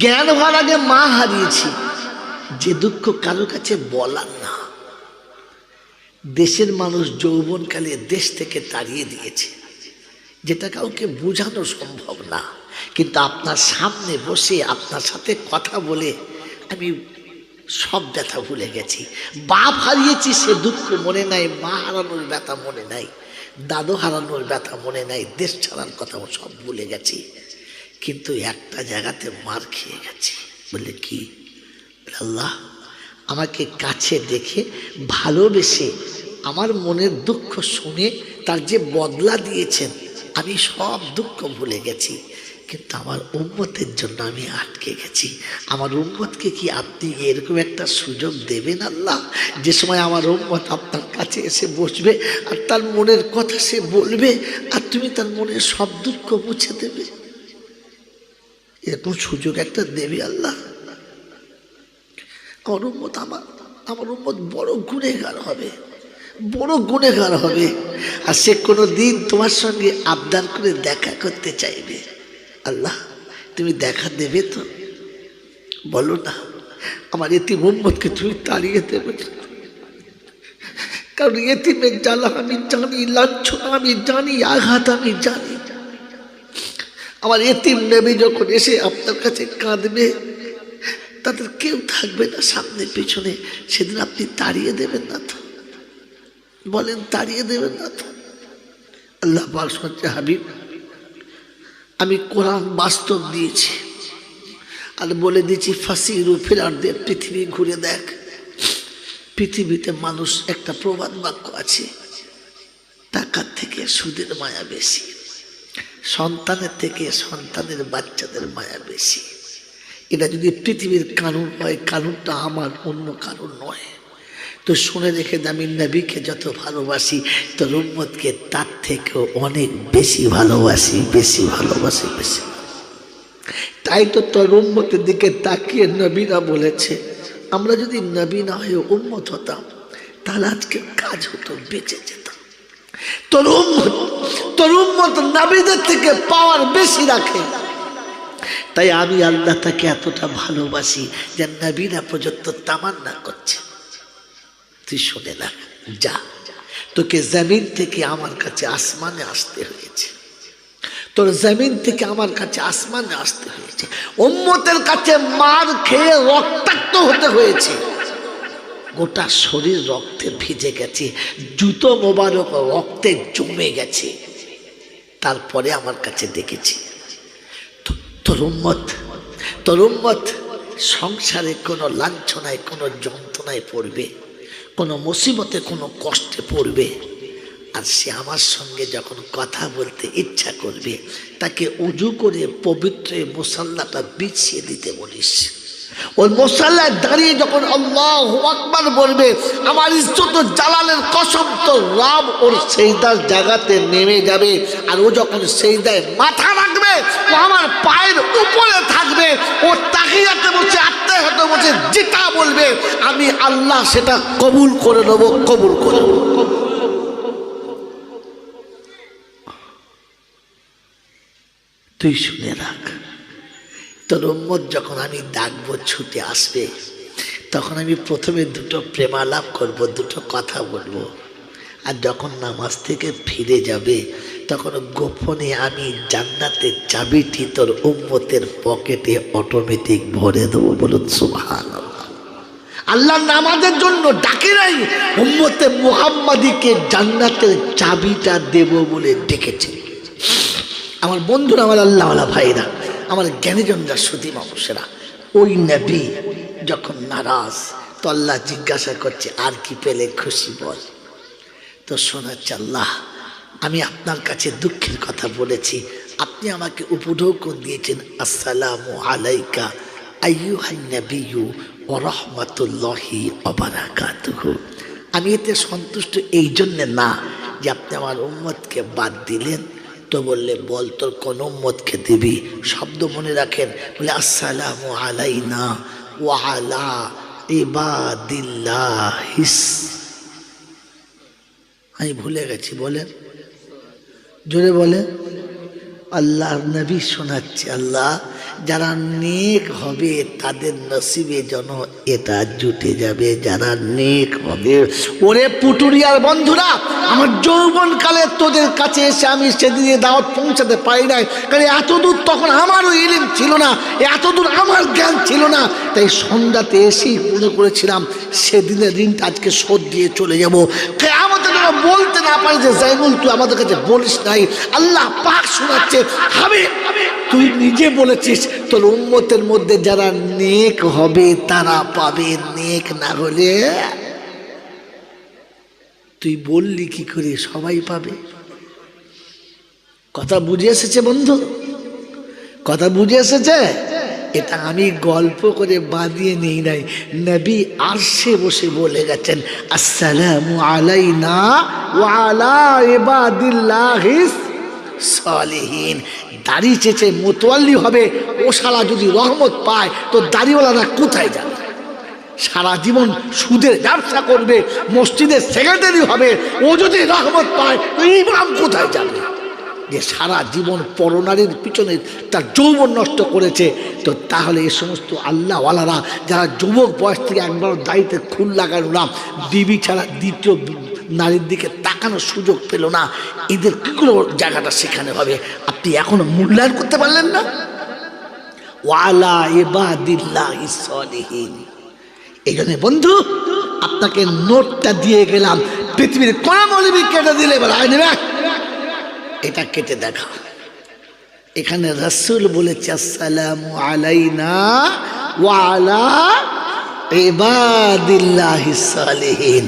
জ্ঞান হওয়ার আগে মা হারিয়েছি, যে দুঃখ কারো কাছে বলার না, দেশের মানুষ যৌবনকালে দেশ থেকে তাড়িয়ে দিয়েছে, যেটা কাউকে বোঝানো সম্ভব না, কিন্তু আপনার সামনে বসে আপনার সাথে কথা বলে আমি সব ব্যথা ভুলে গেছি। বাপ হারিয়েছি সে দুঃখ মনে নাই, মা হারানোর ব্যথা মনে নাই, দাদু হারানোর ব্যথা মনে নাই, দেশ ছাড়ার কথা সব ভুলে গেছি, কিন্তু একটা জায়গাতে মার খেয়ে গেছি। বলে কি? আল্লাহ আমাকে কাছে দেখে ভালোবেসে আমার মনের দুঃখ শুনে তার যে বদলা দিয়েছেন, আমি সব দুঃখ ভুলে গেছি, কিন্তু আমার উম্মতের জন্য আমি আটকে গেছি। আমার উম্মতকে কি আপনি এরকম একটা সুযোগ দেবেন আল্লাহ, যে সময় আমার উম্মত আপনার কাছে এসে বসবে আর তার মনের কথা সে বলবে আর তুমি তার মনের সব দুঃখ মুছে দেবে? এরকম সুযোগ একটা দেবে আল্লাহ? আমার উম্মত বড় গুনেহগার হবে, বড় গুনেহগার হবে, আর সে কোনো দিন তোমার সঙ্গে আবদার করে দেখা করতে চাইবে। আল্লাহ তুমি দেখা দেবে তো? বলো না, আমার এতিম উম্মতকে তুমি তাড়িয়ে দেবে, কারণ এতিমের জ্বালা আমি জানি, লাঞ্ছনা আমি জানি, আঘাত আমি জানি। আমার এতিম নবী যখন এসে আপনার কাছে কাঁদবে, তাদের কেউ থাকবে না সামনে পিছনে, সেদিন আপনি তাড়িয়ে দেবেন না তো? বলেন তাড়িয়ে দেবেন না তো? আল্লাহ পাক বলছে, হাবিব আমি কোরআন বাস্তব দিয়েছি আর বলে দিয়েছি ফাসিরু ফিল আরদি, পৃথিবী ঘুরে দেখ। পৃথিবীতে মানুষ একটা প্রবাদ বাক্য আছে, টাকার থেকে সুদের মায়া বেশি, সন্তানের থেকে সন্তানের বাচ্চাদের মায়া বেশি। এটা যদি পৃথিবীর কানুন হয়, কানুনটা আমার, অন্য কানুন নয়। তো শুনে রেখে আমি নবীকে যত ভালোবাসি তোর উম্মতকে তার থেকেও অনেক বেশি ভালোবাসি, বেশি ভালোবাসি, বেশি। তাই তো তোর উম্মতের দিকে তাকিয়ে নবীরা বলেছে, আমরা যদি নবী না হয়ে উম্মত হতাম তাহলে আজকে কাজ হতো, বেঁচে যেতাম। তোর উম্মত নবীদের থেকে পাওয়ার বেশি রাখে, তাই আমি আল্লাহ তাকে এতটা ভালোবাসি যে নবীরা পর্যন্ত তামান্না করছে। তুই শুনে না, যা, তোকে জমিন থেকে আমার কাছে আসমানে আসতে হয়েছে, তোর জমিন থেকে আমার কাছে আসমানে আসতে হয়েছে, উম্মতের কাছে মার খেয়ে রক্তাক্ত হতে হয়েছে, গোটা শরীর রক্তে ভিজে গেছে, জুতো মোবারক রক্তে জমে গেছে, তারপরে আমার কাছে দেখেছি। তোর উম্মত সংসারে কোনো লাঞ্ছনায়, কোনো যন্ত্রণায় পড়বে, কোনো মুসিবতে, কোনো কষ্টে পড়বে, আর সে আমার সঙ্গে যখন কথা বলতে ইচ্ছা করবে তাকে উজু করে পবিত্র মুসাল্লাটা বিছিয়ে দিতে বলিস। ওই মুসাল্লায় দাঁড়িয়ে যখন আল্লাহু আকবার বলবে, আমার ইজ্জত জালালের কসম, তো রব ওর সেজদার জায়গাতে নেমে যাবে, আর ও যখন সেজদায় মাথা রাখবে ও আমার পায়ের উপরে থাকবে, ও তাহিয়াতে বসে, আত্তাহিয়াতে বসে যেটা বলবে আমি আল্লাহ সেটা কবুল করে নেব, কবুল করে নেব। তুই শুনে রাখ, তোর উম্মত যখন আমি ডাকবো ছুটে আসবে, তখন আমি প্রথমে দুটো প্রেমালাপ করব, দুটো কথা বলবো, আর যখন নামাজ থেকে ফিরে যাবে তখন গোপনে আমি জান্নাতের চাবিটি তোর উম্মতের পকেটে অটোমেটিক ভরে দেবো। বলুন সুবহানাল্লাহ। আল্লাহ নামাজের জন্য ডাকে নাই, উম্মতে মুহাম্মাদিকে জান্নাতের চাবিটা দেব বলে ডেকেছে। আমার বন্ধুরা, আমার আল্লাহওয়ালা ভাইরা, আমার জ্ঞানীজনরা, সুধী মানুষেরা, ওই নবী যখন নারাজ তো আল্লাহ জিজ্ঞাসা করছে আর কি পেলে খুশি বল। তো শোনাচ্ছে, আল্লাহ আমি আপনার কাছে দুঃখের কথা বলেছি, আপনি আমাকে উপঢৌকন দিয়েছেন, আসসালামু আলাইকা আইয়ুহান নাবিয়্যু ওয়া রাহমাতুল্লাহি ওয়া বারাকাতুহু। আমি এতে সন্তুষ্ট এই জন্যে না যে আপনি আমার উম্মতকে বাদ দিলেন, তো বললে বল তোর কোন উম্মতকে দিবি, শব্দ মনে রাখেন, বলে আসসালামু আলাইনা ওয়া আলা ইবাদিল্লাহিস। আমি ভুলে গেছি, বলেন জোরে বলেন, আল্লাহর নবী শোনাচ্ছে, আল্লাহ যারা নেক হবে তাদের নসিবে যেন এটা জুটে যাবে, যারা নেক হবে। ওরে পুটুরিয়ার বন্ধুরা, আমার যৌবনকালে তোদের কাছে এসে আমি সেদিনে দাওয়াত পৌঁছাতে পারি নাই, কারণ এতদূর তখন আমারও ইলম ছিল না, এতদূর আমার জ্ঞান ছিল না। তাই সন্ধ্যাতে এসেই মনে করেছিলাম সেদিনের ঋণটা আজকে শোধ দিয়ে চলে যাবো। আমাদের বলতে না পারে যে জাইনুল তুই আমাদের কাছে বলিস নাই। আল্লাহ পাক শোনাচ্ছে, হবে তুই নিজে বলেছিস তোর উম্মতের মধ্যে যারা নেক হবে তারা পাবে, নেক না হলে তুই বললি কি করে সবাই পাবে? কথা বুঝে এসেছে বন্ধু? কথা বুঝে এসেছে? এটা আমি গল্প করে বাঁধিয়ে নেই নাই, নবী আরশে বসে বলে গেছেন, আসসালামু আলাইনা ওয়া আলা ইবাদিল্লাহিস সালিহিন। দাড়ি চেচে মোতওয়াল্লি হবে ও শালা যদি রহমত পায় তো দাড়িওয়ালারা কোথায় যাবে? সারা জীবন সুদের ব্যবসা করবে, মসজিদের সেক্রেটারি হবে, ও যদি রহমত পায় তো ইমাম কোথায় যাবে? যে সারা জীবন পরনারীর পিছনে তার যৌবন নষ্ট করেছে। তো তাহলে এই সমস্ত আল্লাহওয়ালারা যারা যুবক বয়স থেকে একবার দাড়িতে খুন লাগানো না, বিবি ছাড়া দ্বিতীয় নারীর দিকে তাকানোর সুযোগ পেল না, এদের কি করে জায়গাটা সেখানে হবে? আপনি এখনো মূল্যায়ন করতে পারলেন না? ওয়ালা ইবাদিল্লাহিস সালিহিন। এই জন্য বন্ধু আপনাকে নোটটা দিয়ে গেলাম, পৃথিবীর কোন মৌলবি কেটে দিলে এবার আয় নেবে, এটা কেটে দেখা। এখানে রাসূল বলেছে আসসালামু আলাইনা ওয়া আলা ইবাদিল্লাহিস সালিহিন।